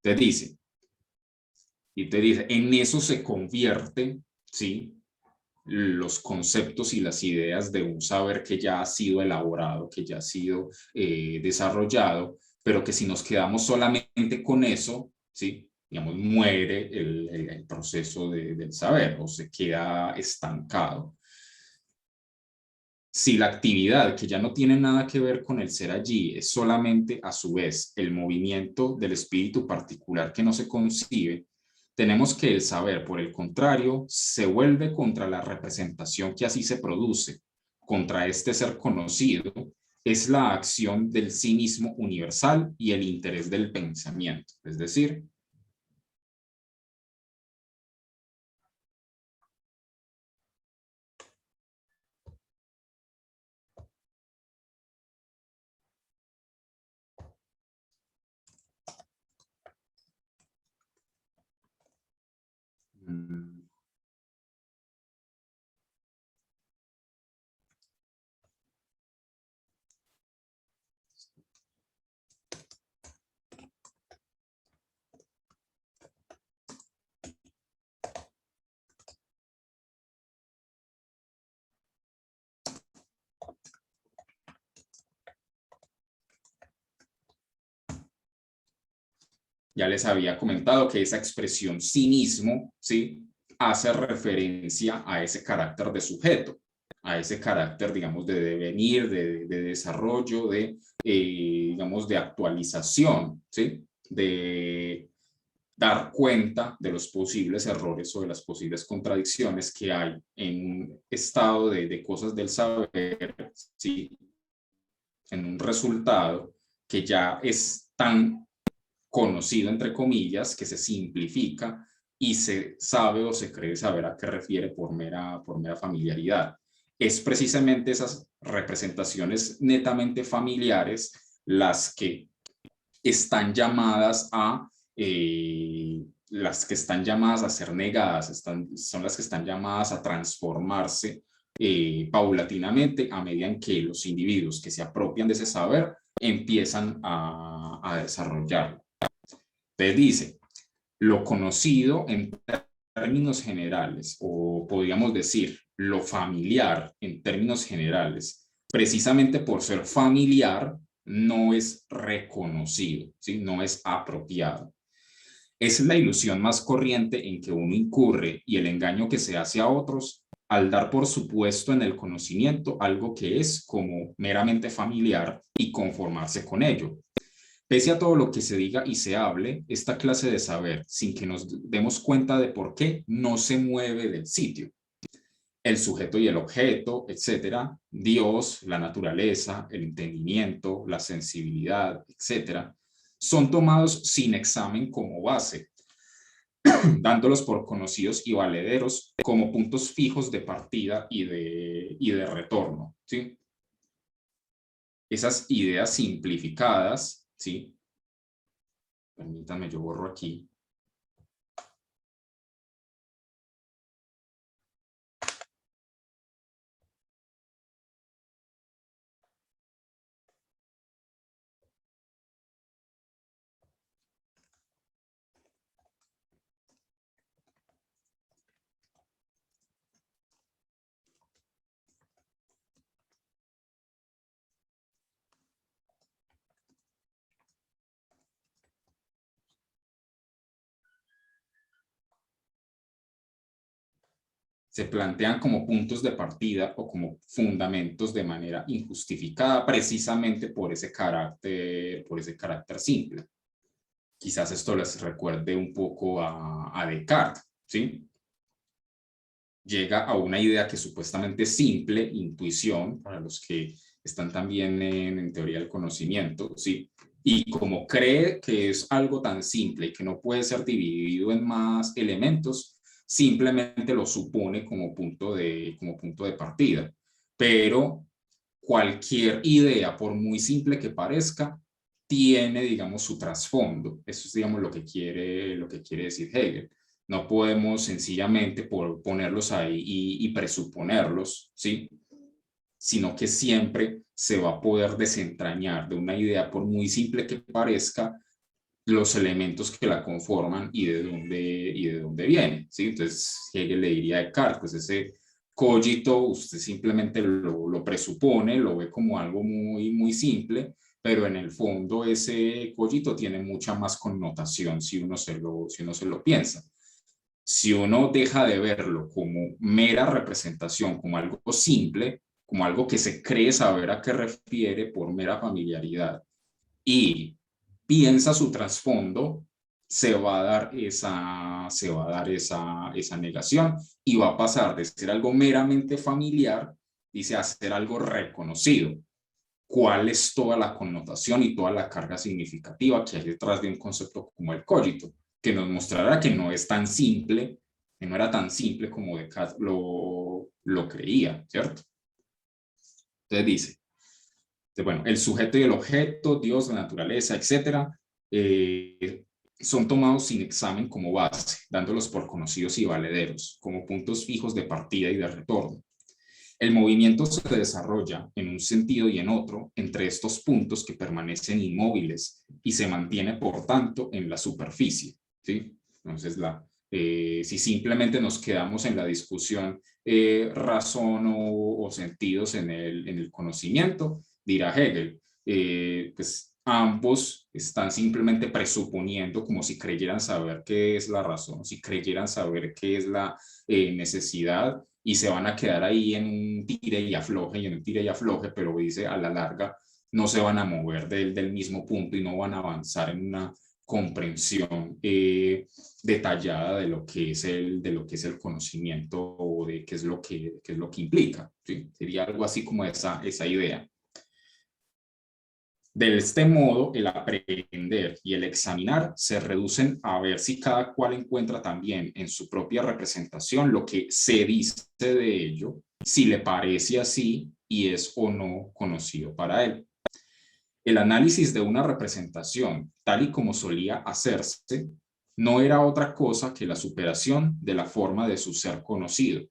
Te dice, en eso se convierte, ¿sí? Los conceptos y las ideas de un saber que ya ha sido elaborado, que ya ha sido desarrollado, pero que si nos quedamos solamente con eso, ¿sí? Digamos, muere el proceso del saber o se queda estancado. Si la actividad que ya no tiene nada que ver con el ser allí es solamente a su vez el movimiento del espíritu particular que no se concibe, tenemos que el saber, por el contrario, se vuelve contra la representación que así se produce, contra este ser conocido, es la acción del sí mismo universal y el interés del pensamiento. Es decir, ya les había comentado que esa expresión sí mismo, ¿sí? Hace referencia a ese carácter de sujeto, a ese carácter, digamos, de devenir, de desarrollo, digamos, de actualización, ¿sí? De dar cuenta de los posibles errores o de las posibles contradicciones que hay en un estado de cosas del saber, ¿sí? En un resultado que ya es tan conocido, entre comillas, que se simplifica y se sabe o se cree saber a qué refiere por mera familiaridad. Es precisamente esas representaciones netamente familiares las que están llamadas a ser negadas, son las que están llamadas a transformarse paulatinamente a medida en que los individuos que se apropian de ese saber empiezan a desarrollarlo. Entonces dice, lo conocido en términos generales, o podríamos decir lo familiar en términos generales, precisamente por ser familiar, no es reconocido, ¿sí? No es apropiado. Es la ilusión más corriente en que uno incurre y el engaño que se hace a otros al dar por supuesto en el conocimiento algo que es como meramente familiar y conformarse con ello. Pese a todo lo que se diga y se hable, esta clase de saber, sin que nos demos cuenta de por qué, no se mueve del sitio. el sujeto y el objeto, etcétera, Dios, la naturaleza, el entendimiento, la sensibilidad, etcétera, son tomados sin examen como base, dándolos por conocidos y valederos como puntos fijos de partida y de retorno, ¿sí? Esas ideas simplificadas, ¿sí? Permítanme, yo borro aquí. Se plantean como puntos de partida o como fundamentos de manera injustificada precisamente por ese carácter simple. Quizás esto les recuerde un poco a Descartes, ¿sí? Llega a una idea que supuestamente es simple, intuición, para los que están también en teoría del conocimiento, ¿sí? Y como cree que es algo tan simple y que no puede ser dividido en más elementos, simplemente lo supone como punto de partida. Pero cualquier idea, por muy simple que parezca, tiene, digamos, su trasfondo. Eso es, digamos, lo que quiere decir Hegel. No podemos sencillamente ponerlos ahí y presuponerlos, ¿sí? Sino que siempre se va a poder desentrañar de una idea, por muy simple que parezca, los elementos que la conforman y de dónde viene, ¿sí? Entonces, Hegel le diría a Descartes, pues ese cogito usted simplemente lo presupone, lo ve como algo muy simple, pero en el fondo ese cogito tiene mucha más connotación si uno se lo piensa. Si uno deja de verlo como mera representación, como algo simple, como algo que se cree saber a qué refiere por mera familiaridad, y piensa su trasfondo, se va a dar esa negación y va a pasar de ser algo meramente familiar, dice, a ser algo reconocido. ¿Cuál es toda la connotación y toda la carga significativa que hay detrás de un concepto como el cogito? Que nos mostrará que no es tan simple, que no era tan simple como Descartes lo creía, ¿cierto? Entonces dice, bueno, el sujeto y el objeto, Dios, la naturaleza, etcétera, son tomados sin examen como base, dándolos por conocidos y valederos, como puntos fijos de partida y de retorno. El movimiento se desarrolla en un sentido y en otro entre estos puntos que permanecen inmóviles y se mantiene, por tanto, en la superficie, ¿sí? Entonces, si simplemente nos quedamos en la discusión razón o sentidos en el conocimiento, dirá Hegel, pues ambos están simplemente presuponiendo como si creyeran saber qué es la razón, si creyeran saber qué es la necesidad, y se van a quedar ahí en un tire y afloje, pero dice a la larga no se van a mover del mismo punto y no van a avanzar en una comprensión detallada de lo que es el conocimiento o de qué es lo que implica, ¿sí? Sería algo así como esa idea. De este modo, el aprender y el examinar se reducen a ver si cada cual encuentra también en su propia representación lo que se dice de ello, si le parece así y es o no conocido para él. El análisis de una representación, tal y como solía hacerse, no era otra cosa que la superación de la forma de su ser conocido.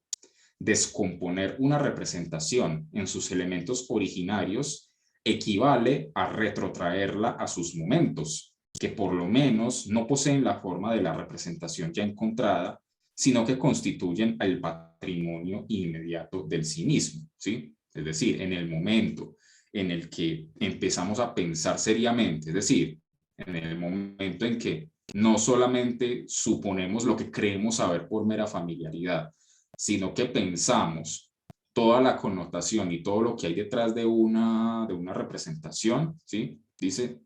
Descomponer una representación en sus elementos originarios equivale a retrotraerla a sus momentos, que por lo menos no poseen la forma de la representación ya encontrada, sino que constituyen el patrimonio inmediato del sí mismo, ¿sí? Es decir, en el momento en el que empezamos a pensar seriamente, es decir, en el momento en que no solamente suponemos lo que creemos saber por mera familiaridad, sino que pensamos toda la connotación y todo lo que hay detrás de una representación, ¿sí? Dice,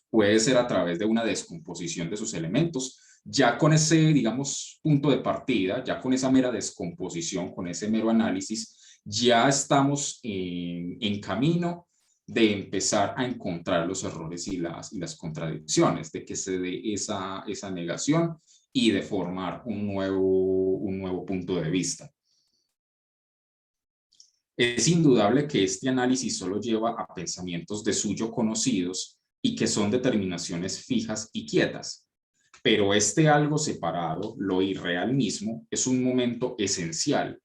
puede ser a través de una descomposición de sus elementos, Ya con ese, digamos, punto de partida, ya con esa mera descomposición, con ese mero análisis, ya estamos en camino de empezar a encontrar los errores y las contradicciones, de que se dé esa negación y de formar un nuevo punto de vista. Es indudable que este análisis solo lleva a pensamientos de suyo conocidos y que son determinaciones fijas y quietas. Pero este algo separado, lo irreal mismo, es un momento esencial,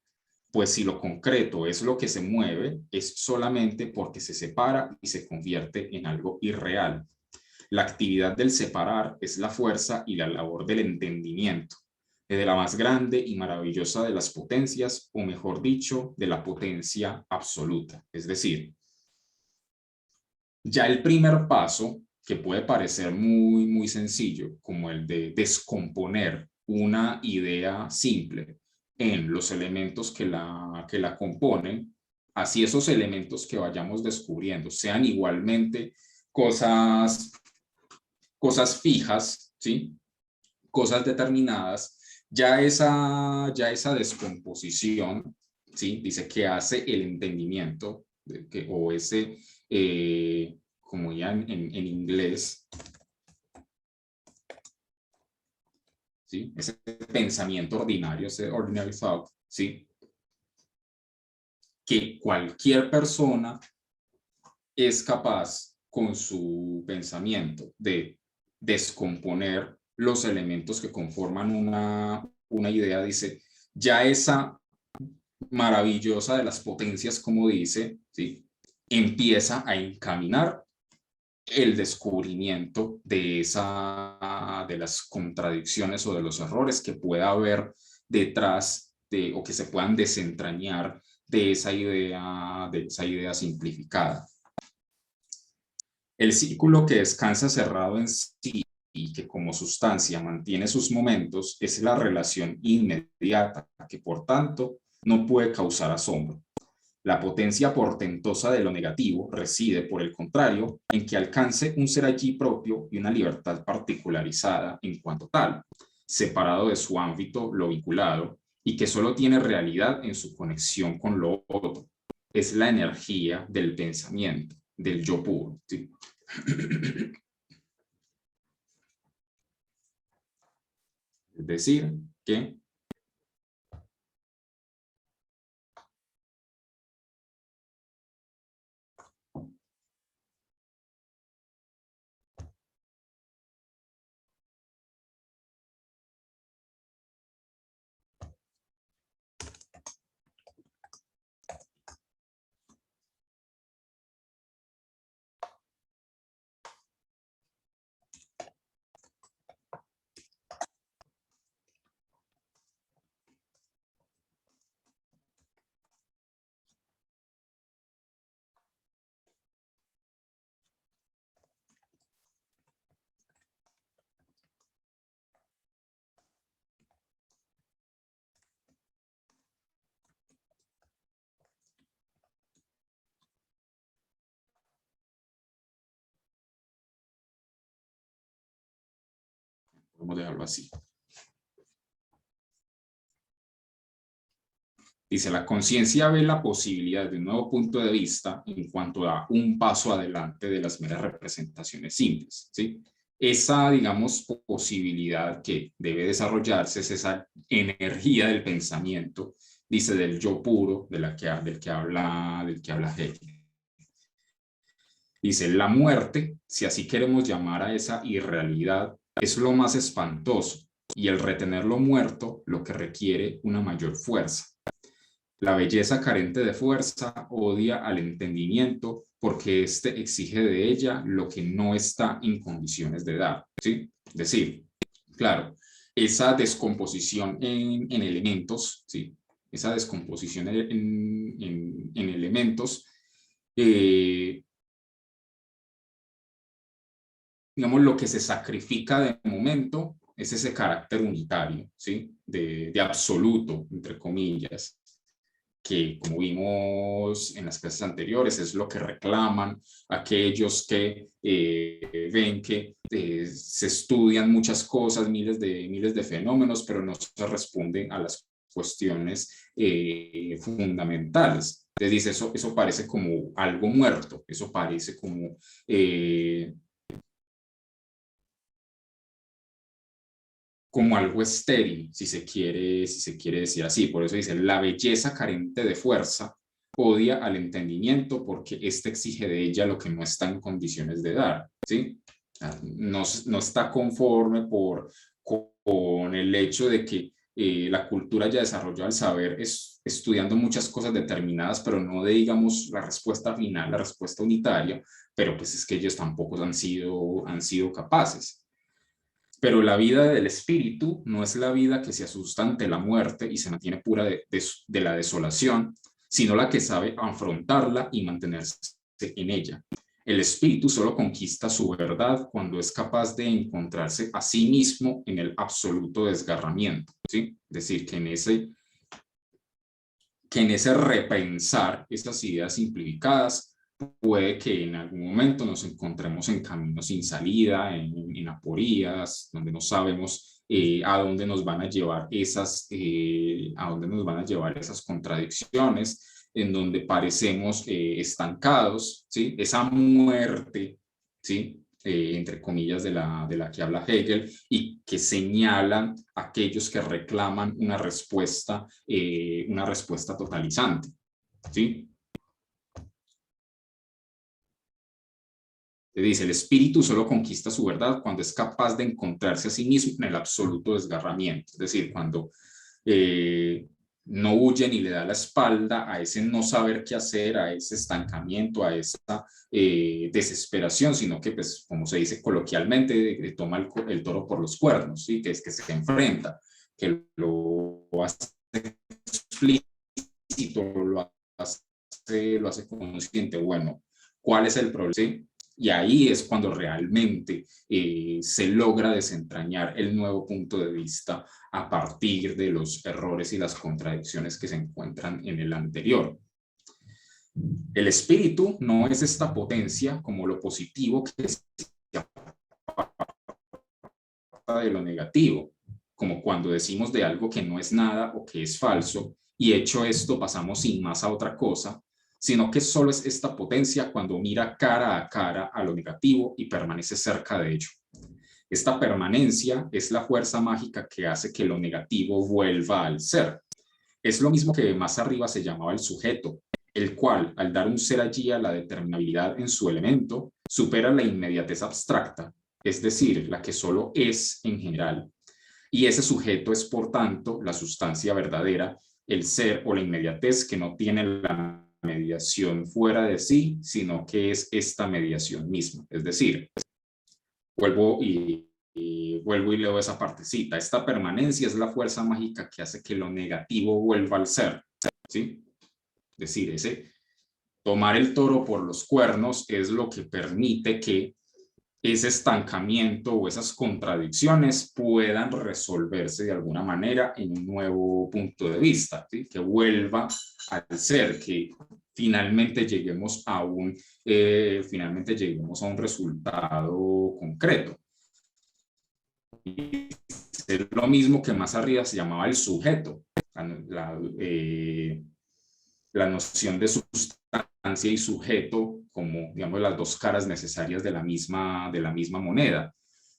pues si lo concreto es lo que se mueve, es solamente porque se separa y se convierte en algo irreal. La actividad del separar es la fuerza y la labor del entendimiento, de la más grande y maravillosa de las potencias, o mejor dicho, de la potencia absoluta. Es decir, ya el primer paso, que puede parecer muy sencillo, como el de descomponer una idea simple en los elementos que la componen, así esos elementos que vayamos descubriendo sean igualmente cosas fijas, ¿sí? Cosas determinadas, ya esa descomposición, ¿sí? Dice que hace el entendimiento, o ese, como ya en inglés, ¿sí? Ese pensamiento ordinario, ese ordinary thought, ¿sí? Que cualquier persona es capaz con su pensamiento de descomponer los elementos que conforman una idea, dice, ya esa maravillosa de las potencias, como dice, ¿sí? Empieza a encaminar el descubrimiento de las contradicciones o de los errores que pueda haber detrás o que se puedan desentrañar de esa idea simplificada. El círculo que descansa cerrado en sí y que como sustancia mantiene sus momentos es la relación inmediata, que por tanto no puede causar asombro. La potencia portentosa de lo negativo reside, por el contrario, en que alcance un ser allí propio y una libertad particularizada en cuanto tal, separado de su ámbito, lo vinculado, y que solo tiene realidad en su conexión con lo otro. Es la energía del pensamiento, del yo puro, ¿sí? Es decir, que podemos dejarlo así. Dice, la conciencia ve la posibilidad de un nuevo punto de vista en cuanto a un paso adelante de las meras representaciones simples, ¿sí? Esa, digamos, posibilidad que debe desarrollarse es esa energía del pensamiento, dice, del yo puro, del que habla Hegel. Dice, la muerte, si así queremos llamar a esa irrealidad, es lo más espantoso, y el retenerlo muerto lo que requiere una mayor fuerza. La belleza carente de fuerza odia al entendimiento porque éste exige de ella lo que no está en condiciones de dar, ¿sí? Es decir, claro, esa descomposición en elementos, ¿sí? Esa descomposición en elementos, digamos, lo que se sacrifica de momento es ese carácter unitario, ¿sí? De absoluto, entre comillas, que, como vimos en las clases anteriores, es lo que reclaman aquellos que ven que se estudian muchas cosas, miles de fenómenos, pero no se responden a las cuestiones fundamentales. Entonces dice, eso parece como algo muerto, eso parece como algo estéril, si se quiere decir así. Por eso dice, la belleza carente de fuerza odia al entendimiento porque éste exige de ella lo que no está en condiciones de dar, ¿sí? No está conforme con el hecho de que la cultura ya desarrolló el saber estudiando muchas cosas determinadas, pero no de, digamos, la respuesta final, la respuesta unitaria, pero pues es que ellos tampoco han sido capaces. Pero la vida del espíritu no es la vida que se asusta ante la muerte y se mantiene pura de la desolación, sino la que sabe afrontarla y mantenerse en ella. El espíritu solo conquista su verdad cuando es capaz de encontrarse a sí mismo en el absoluto desgarramiento, ¿sí? Es decir, que en ese repensar esas ideas simplificadas, puede que en algún momento nos encontremos en caminos sin salida, en aporías, donde no sabemos a dónde nos van a llevar esas contradicciones, en donde parecemos estancados, ¿sí? Esa muerte, ¿sí? Entre comillas, de la que habla Hegel, y que señalan aquellos que reclaman una respuesta totalizante, ¿sí? Te dice, el espíritu solo conquista su verdad cuando es capaz de encontrarse a sí mismo en el absoluto desgarramiento, es decir, cuando no huye ni le da la espalda a ese no saber qué hacer, a ese estancamiento, a esa desesperación, sino que, pues, como se dice coloquialmente, toma el toro por los cuernos, ¿sí? Que es que se enfrenta, que lo hace explícito, lo hace consciente. Bueno, ¿cuál es el problema? ¿Sí? Y ahí es cuando realmente se logra desentrañar el nuevo punto de vista a partir de los errores y las contradicciones que se encuentran en el anterior. El espíritu no es esta potencia como lo positivo que se aparta de lo negativo, como cuando decimos de algo que no es nada o que es falso, y hecho esto pasamos sin más a otra cosa, sino que solo es esta potencia cuando mira cara a cara a lo negativo y permanece cerca de ello. Esta permanencia es la fuerza mágica que hace que lo negativo vuelva al ser. Es lo mismo que más arriba se llamaba el sujeto, el cual, al dar un ser allí a la determinabilidad en su elemento, supera la inmediatez abstracta, es decir, la que solo es en general. Y ese sujeto es, por tanto, la sustancia verdadera, el ser o la inmediatez que no tiene la mediación fuera de sí, sino que es esta mediación misma. Es decir, vuelvo y leo esa partecita. Esta permanencia es la fuerza mágica que hace que lo negativo vuelva al ser, ¿sí? Es decir, ese tomar el toro por los cuernos es lo que permite que ese estancamiento o esas contradicciones puedan resolverse de alguna manera en un nuevo punto de vista, ¿sí? Que vuelva al ser, que finalmente lleguemos a un resultado concreto. Y es lo mismo que más arriba se llamaba el sujeto, la noción de sustancia y sujeto como, digamos, las dos caras necesarias de la misma moneda,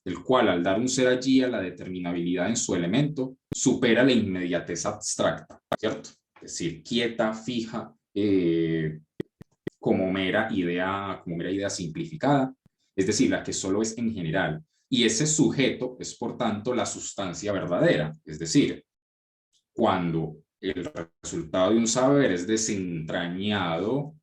el cual, al dar un ser allí a la determinabilidad en su elemento, supera la inmediatez abstracta, ¿cierto? Es decir, quieta, fija, como mera idea simplificada, es decir, la que solo es en general. Y ese sujeto es, por tanto, la sustancia verdadera, es decir, cuando el resultado de un saber es desentrañado,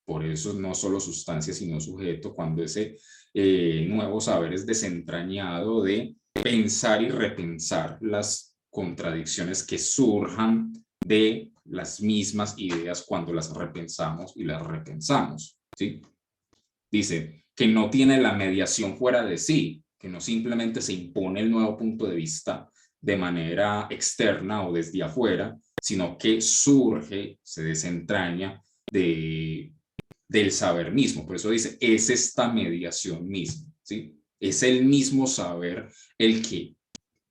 por eso no solo sustancia, sino sujeto, cuando ese nuevo saber es desentrañado de pensar y repensar las contradicciones que surjan de las mismas ideas cuando las repensamos y las repensamos, ¿sí? Dice que no tiene la mediación fuera de sí, que no simplemente se impone el nuevo punto de vista de manera externa o desde afuera, sino que surge, se desentraña del saber mismo. Por eso dice, es esta mediación misma, ¿sí? Es el mismo saber el que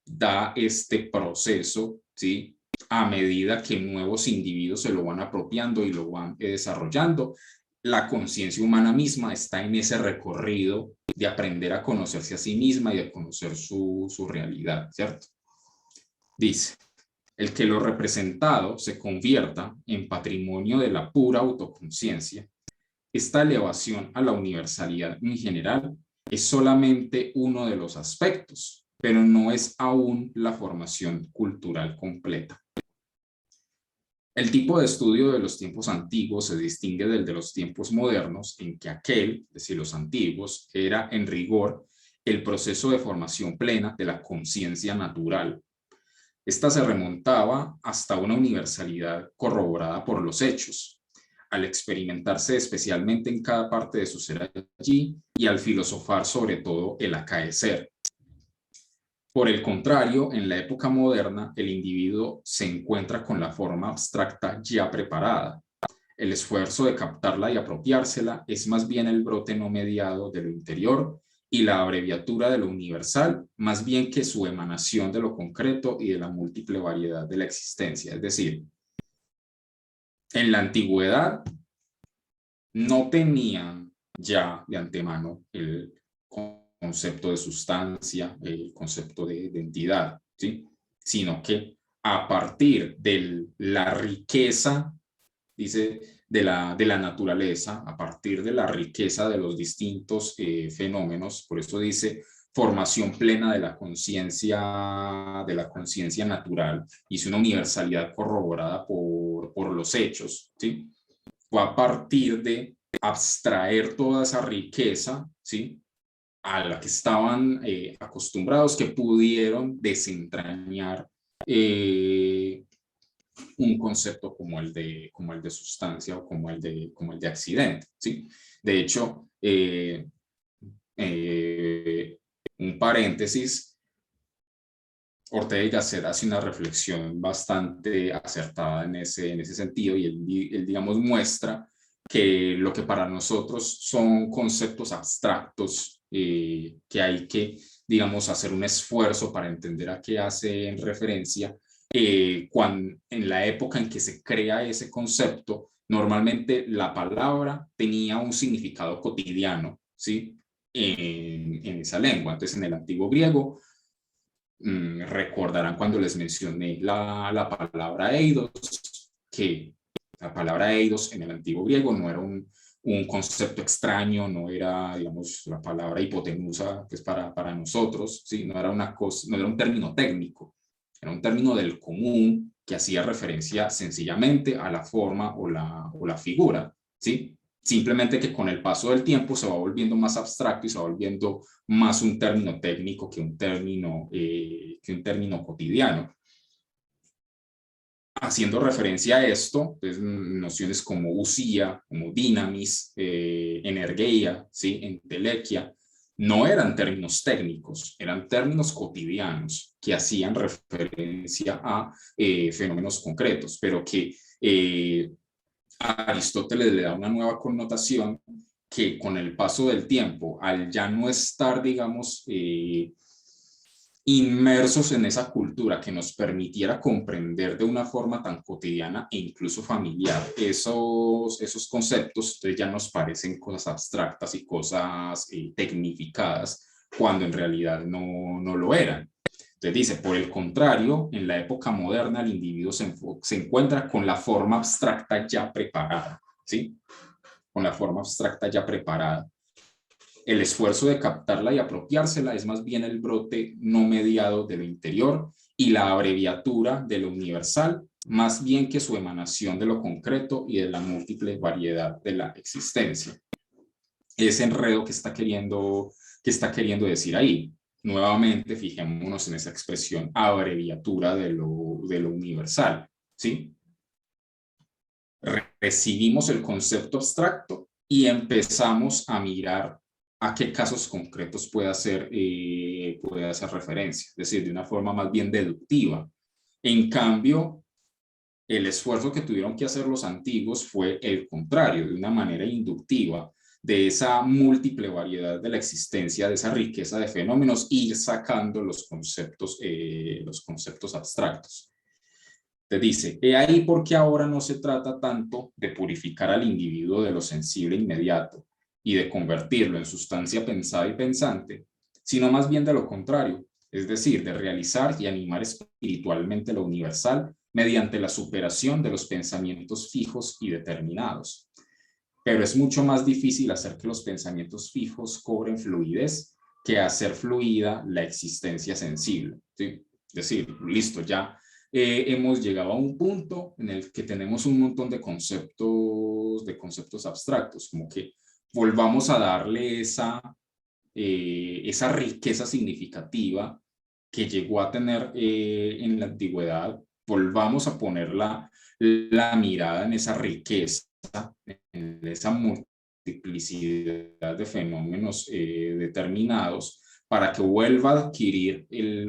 da este proceso, ¿sí? A medida que nuevos individuos se lo van apropiando y lo van desarrollando. La conciencia humana misma está en ese recorrido de aprender a conocerse a sí misma y a conocer su realidad, ¿cierto? Dice, el que lo representado se convierta en patrimonio de la pura autoconciencia. Esta elevación a la universalidad en general es solamente uno de los aspectos, pero no es aún la formación cultural completa. El tipo de estudio de los tiempos antiguos se distingue del de los tiempos modernos, en que aquel, es decir, los antiguos, era en rigor el proceso de formación plena de la conciencia natural. Esta se remontaba hasta una universalidad corroborada por los hechos, al experimentarse especialmente en cada parte de su ser allí y al filosofar sobre todo el acaecer. Por el contrario, en la época moderna, el individuo se encuentra con la forma abstracta ya preparada. El esfuerzo de captarla y apropiársela es más bien el brote no mediado de lo interior y la abreviatura de lo universal, más bien que su emanación de lo concreto y de la múltiple variedad de la existencia. Es decir, en la antigüedad no tenían ya de antemano el concepto de sustancia, el concepto de identidad, ¿sí? Sino que a partir de la riqueza, dice, de la naturaleza, a partir de la riqueza de los distintos fenómenos, por eso dice formación plena de la conciencia natural, y una universalidad corroborada por los hechos, ¿sí? Fue a partir de abstraer toda esa riqueza, ¿sí? A la que estaban acostumbrados, que pudieron desentrañar un concepto como el de sustancia o como el de accidente, ¿sí? De hecho, un paréntesis, Ortega y Gasset hace una reflexión bastante acertada en ese sentido, y él, digamos, muestra que lo que para nosotros son conceptos abstractos, que hay que, digamos, hacer un esfuerzo para entender a qué hacen referencia, cuando, en la época en que se crea ese concepto, normalmente la palabra tenía un significado cotidiano, ¿sí? En esa lengua. Entonces, en el antiguo griego, recordarán cuando les mencioné la palabra eidos, que la palabra eidos en el antiguo griego no era un concepto extraño, no era, digamos, la palabra hipotenusa, que es para nosotros, ¿sí? No era una cosa, no era un término técnico, era un término del común que hacía referencia sencillamente a la forma o la figura, ¿sí? Simplemente que con el paso del tiempo se va volviendo más abstracto y se va volviendo más un término técnico que un término cotidiano. Haciendo referencia a esto, pues, nociones como usía, como dinamis, energía, ¿sí? Entelequia, no eran términos técnicos, eran términos cotidianos que hacían referencia a fenómenos concretos, pero que Aristóteles le da una nueva connotación que con el paso del tiempo, al ya no estar, digamos, inmersos en esa cultura que nos permitiera comprender de una forma tan cotidiana e incluso familiar esos conceptos, entonces ya nos parecen cosas abstractas y cosas tecnificadas, cuando en realidad no lo eran. Entonces dice, por el contrario, en la época moderna el individuo se encuentra con la forma abstracta ya preparada, ¿sí? Con la forma abstracta ya preparada. El esfuerzo de captarla y apropiársela es más bien el brote no mediado de lo interior y la abreviatura de lo universal, más bien que su emanación de lo concreto y de la múltiple variedad de la existencia. Ese enredo que está queriendo decir ahí. Nuevamente, fijémonos en esa expresión abreviatura de lo universal, ¿sí? Recibimos el concepto abstracto y empezamos a mirar a qué casos concretos puede hacer referencia, es decir, de una forma más bien deductiva. En cambio, el esfuerzo que tuvieron que hacer los antiguos fue el contrario, de una manera inductiva, de esa múltiple variedad de la existencia, de esa riqueza de fenómenos, ir sacando los conceptos abstractos. Te dice, he ahí porque ahora no se trata tanto de purificar al individuo de lo sensible inmediato y de convertirlo en sustancia pensada y pensante, sino más bien de lo contrario, es decir, de realizar y animar espiritualmente lo universal mediante la superación de los pensamientos fijos y determinados. Pero es mucho más difícil hacer que los pensamientos fijos cobren fluidez que hacer fluida la existencia sensible, ¿sí? Es decir, listo, ya hemos llegado a un punto en el que tenemos un montón de conceptos abstractos, como que volvamos a darle esa riqueza significativa que llegó a tener en la antigüedad, volvamos a poner la mirada en esa riqueza, en esa multiplicidad de fenómenos determinados, para que vuelva a adquirir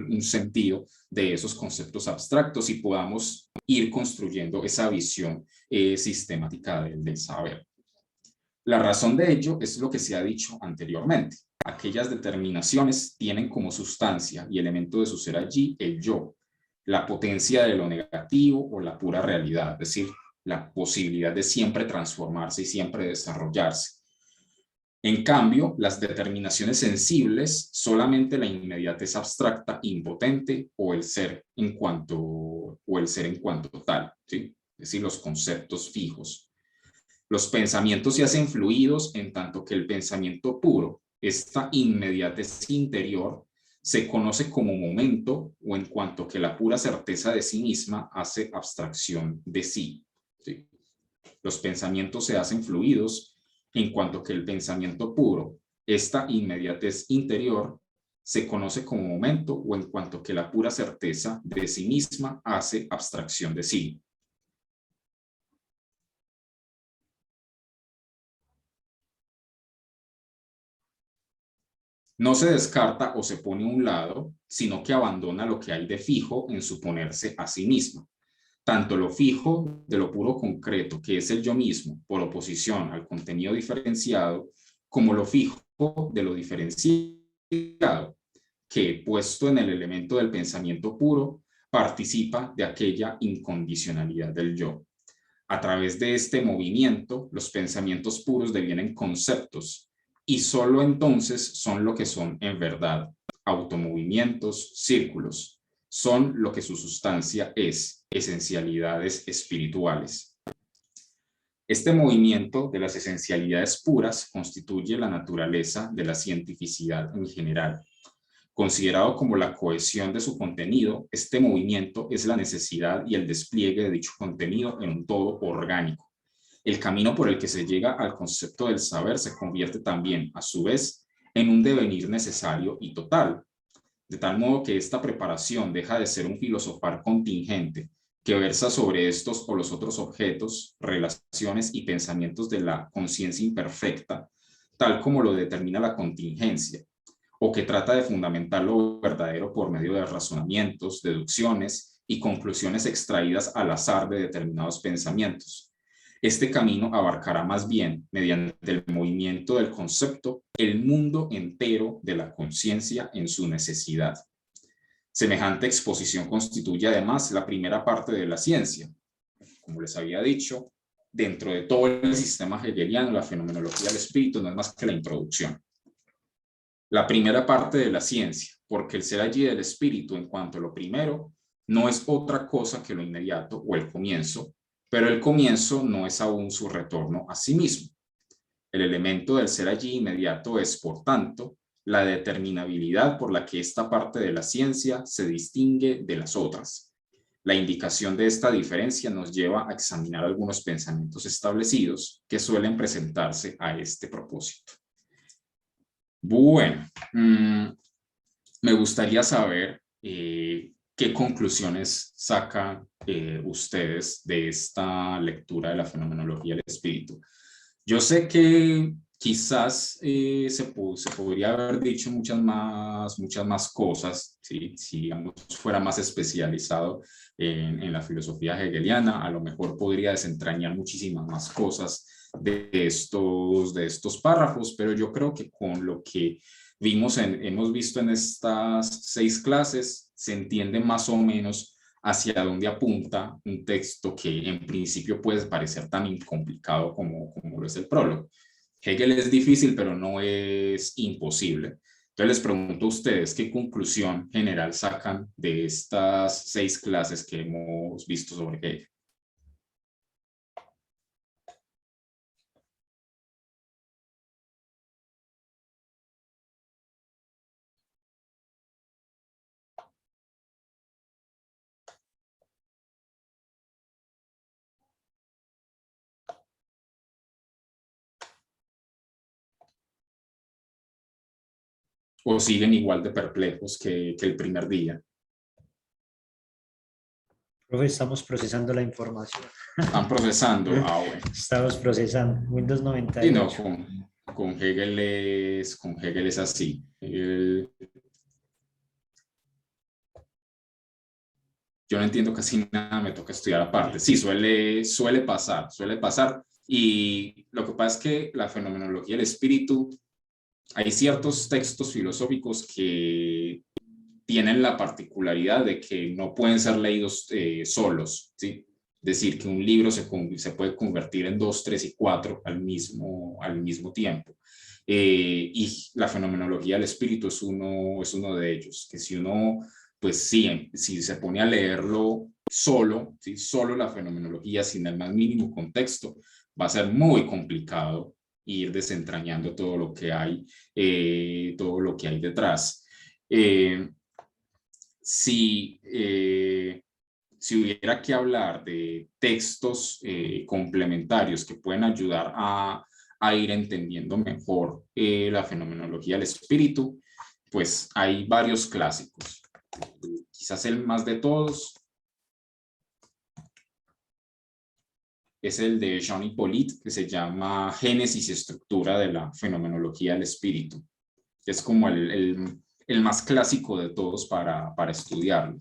un sentido de esos conceptos abstractos y podamos ir construyendo esa visión sistemática del saber. La razón de ello es lo que se ha dicho anteriormente. Aquellas determinaciones tienen como sustancia y elemento de su ser allí el yo, la potencia de lo negativo o la pura realidad, es decir, la posibilidad de siempre transformarse y siempre desarrollarse. En cambio, las determinaciones sensibles, solamente la inmediatez abstracta, impotente o el ser en cuanto tal, ¿sí? Es decir, los conceptos fijos. Los pensamientos se hacen fluidos en tanto que el pensamiento puro, esta inmediatez interior, se conoce como momento o en cuanto que la pura certeza de sí misma hace abstracción de sí, ¿sí? Los pensamientos se hacen fluidos en cuanto que el pensamiento puro, esta inmediatez interior, se conoce como momento o en cuanto que la pura certeza de sí misma hace abstracción de sí. No se descarta o se pone a un lado, sino que abandona lo que hay de fijo en suponerse a sí mismo. Tanto lo fijo de lo puro concreto, que es el yo mismo, por oposición al contenido diferenciado, como lo fijo de lo diferenciado, que, puesto en el elemento del pensamiento puro, participa de aquella incondicionalidad del yo. A través de este movimiento, los pensamientos puros devienen conceptos, y solo entonces son lo que son en verdad, automovimientos, círculos. Son lo que su sustancia es, esencialidades espirituales. Este movimiento de las esencialidades puras constituye la naturaleza de la cientificidad en general. Considerado como la cohesión de su contenido, este movimiento es la necesidad y el despliegue de dicho contenido en un todo orgánico. El camino por el que se llega al concepto del saber se convierte también, a su vez, en un devenir necesario y total, de tal modo que esta preparación deja de ser un filosofar contingente que versa sobre estos o los otros objetos, relaciones y pensamientos de la conciencia imperfecta, tal como lo determina la contingencia, o que trata de fundamentar lo verdadero por medio de razonamientos, deducciones y conclusiones extraídas al azar de determinados pensamientos. Este camino abarcará más bien, mediante el movimiento del concepto, el mundo entero de la conciencia en su necesidad. Semejante exposición constituye además la primera parte de la ciencia. Como les había dicho, dentro de todo el sistema hegeliano, la fenomenología del espíritu no es más que la introducción. La primera parte de la ciencia, porque el ser allí del espíritu en cuanto a lo primero, no es otra cosa que lo inmediato o el comienzo, pero el comienzo no es aún su retorno a sí mismo. El elemento del ser allí inmediato es, por tanto, la determinabilidad por la que esta parte de la ciencia se distingue de las otras. La indicación de esta diferencia nos lleva a examinar algunos pensamientos establecidos que suelen presentarse a este propósito. Bueno, me gustaría saber qué conclusiones sacan ustedes de esta lectura de la fenomenología del espíritu. Yo sé que quizás se podría haber dicho muchas más cosas, ¿sí? Si digamos, fuera más especializado en la filosofía hegeliana, a lo mejor podría desentrañar muchísimas más cosas de estos párrafos, pero yo creo que con lo que hemos visto en estas 6 clases, se entiende más o menos hacia dónde apunta un texto que en principio puede parecer tan incomplicado como lo es el prólogo. Hegel es difícil, pero no es imposible. Entonces les pregunto a ustedes, ¿qué conclusión general sacan de estas 6 clases que hemos visto sobre Hegel? ¿O siguen igual de perplejos que el primer día? Profe, estamos procesando la información. ¿Están procesando? Ah, bueno. Estamos procesando. Windows Sí, 98. no, con Hegel es así. Yo no entiendo casi nada, me toca estudiar aparte. Sí, suele pasar. Y lo que pasa es que la fenomenología del espíritu, hay ciertos textos filosóficos que tienen la particularidad de que no pueden ser leídos solos, ¿sí? Es decir, que un libro se puede convertir en 2, 3 y 4 al mismo tiempo. Y la fenomenología del espíritu es uno de ellos, que si uno, pues sí, si se pone a leerlo solo, ¿sí? Solo la fenomenología sin el más mínimo contexto, va a ser muy complicado ir desentrañando todo lo que hay detrás. Si hubiera que hablar de textos complementarios que pueden ayudar a ir entendiendo mejor la fenomenología del espíritu, pues hay varios clásicos. Quizás el más de todos es el de Jean Hippolyte, que se llama Génesis y estructura de la fenomenología del espíritu. Es como el más clásico de todos para estudiarlo.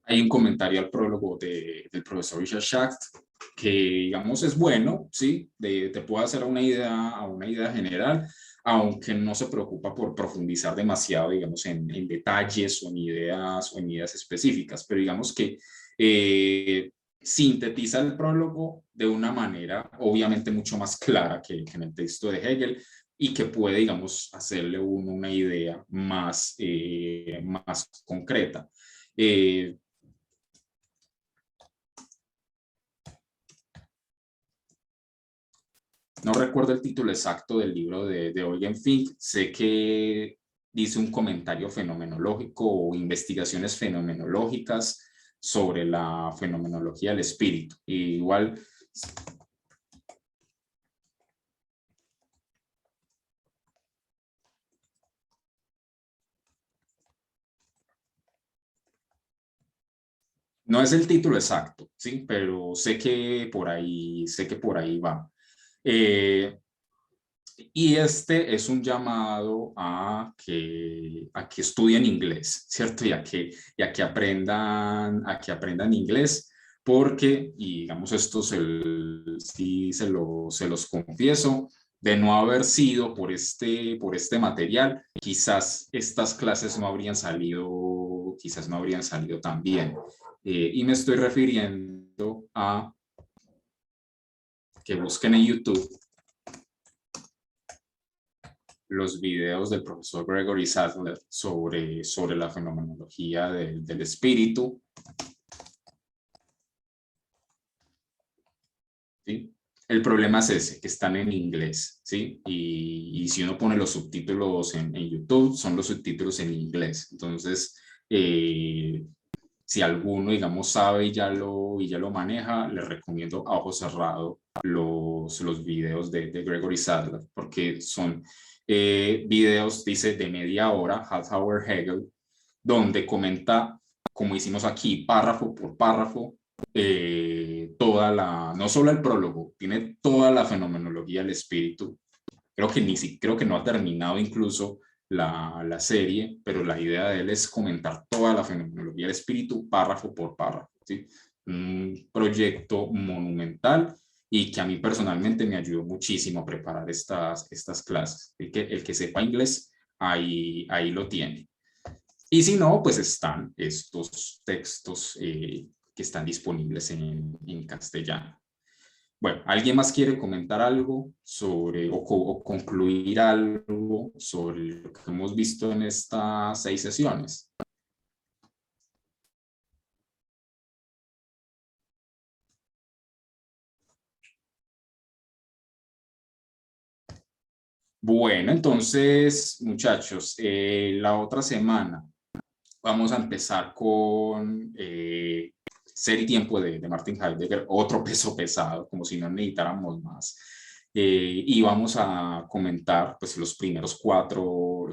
Hay un comentario al prólogo del profesor Richard Schacht que, digamos, es bueno, ¿sí? Te puede hacer una idea general, aunque no se preocupa por profundizar demasiado, digamos, en detalles o en ideas específicas, pero digamos que sintetiza el prólogo de una manera obviamente mucho más clara que en el texto de Hegel y que puede, digamos, hacerle una idea más concreta. No recuerdo el título exacto del libro de Eugen Fink, sé que dice un comentario fenomenológico o investigaciones fenomenológicas sobre la fenomenología del espíritu. Y igual, no es el título exacto, ¿sí? Pero sé que por ahí va. Y este es un llamado a que estudien inglés, ¿cierto? A que aprendan inglés, porque, y digamos esto sí se los confieso, de no haber sido por este material, quizás estas clases no habrían salido tan bien. Y me estoy refiriendo a que busquen en YouTube los videos del profesor Gregory Sadler sobre la fenomenología del espíritu. ¿Sí? El problema es ese, que están en inglés, ¿sí? Y si uno pone los subtítulos en YouTube, son los subtítulos en inglés. Entonces, si alguno, digamos, sabe y ya lo maneja, le recomiendo a ojo cerrado los videos de Gregory Sadler, porque son videos, dice, de media hora, half hour Hegel, donde comenta, como hicimos aquí, párrafo por párrafo, no solo el prólogo, tiene toda la fenomenología del espíritu. Creo que no ha terminado incluso la serie, pero la idea de él es comentar toda la fenomenología del espíritu, párrafo por párrafo, ¿sí? Un proyecto monumental y que a mí personalmente me ayudó muchísimo a preparar estas clases. El que sepa inglés, ahí lo tiene. Y si no, pues están estos textos que están disponibles en castellano. Bueno, ¿alguien más quiere comentar algo sobre o concluir algo sobre lo que hemos visto en estas 6 sesiones? Bueno, entonces, muchachos, la otra semana vamos a empezar con Ser y Tiempo de Martin Heidegger, otro peso pesado, como si no necesitáramos más. Y vamos a comentar pues, los primeros cuatro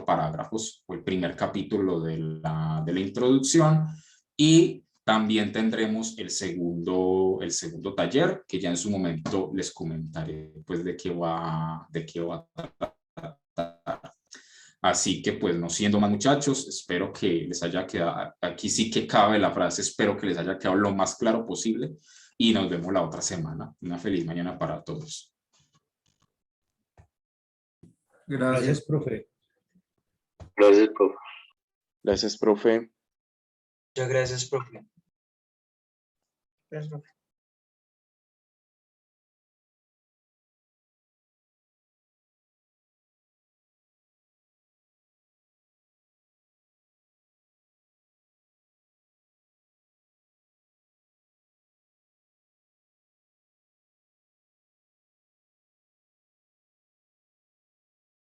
parágrafos, o el primer capítulo de la introducción, y también tendremos el segundo taller, que ya en su momento les comentaré pues, de qué va a tratar. Así que pues no siendo más muchachos, espero que les haya quedado, aquí sí que cabe la frase, espero que les haya quedado lo más claro posible y nos vemos la otra semana. Una feliz mañana para todos. Gracias, profe. Gracias, profe. Gracias, profe. Muchas gracias, profe. Gracias, profe.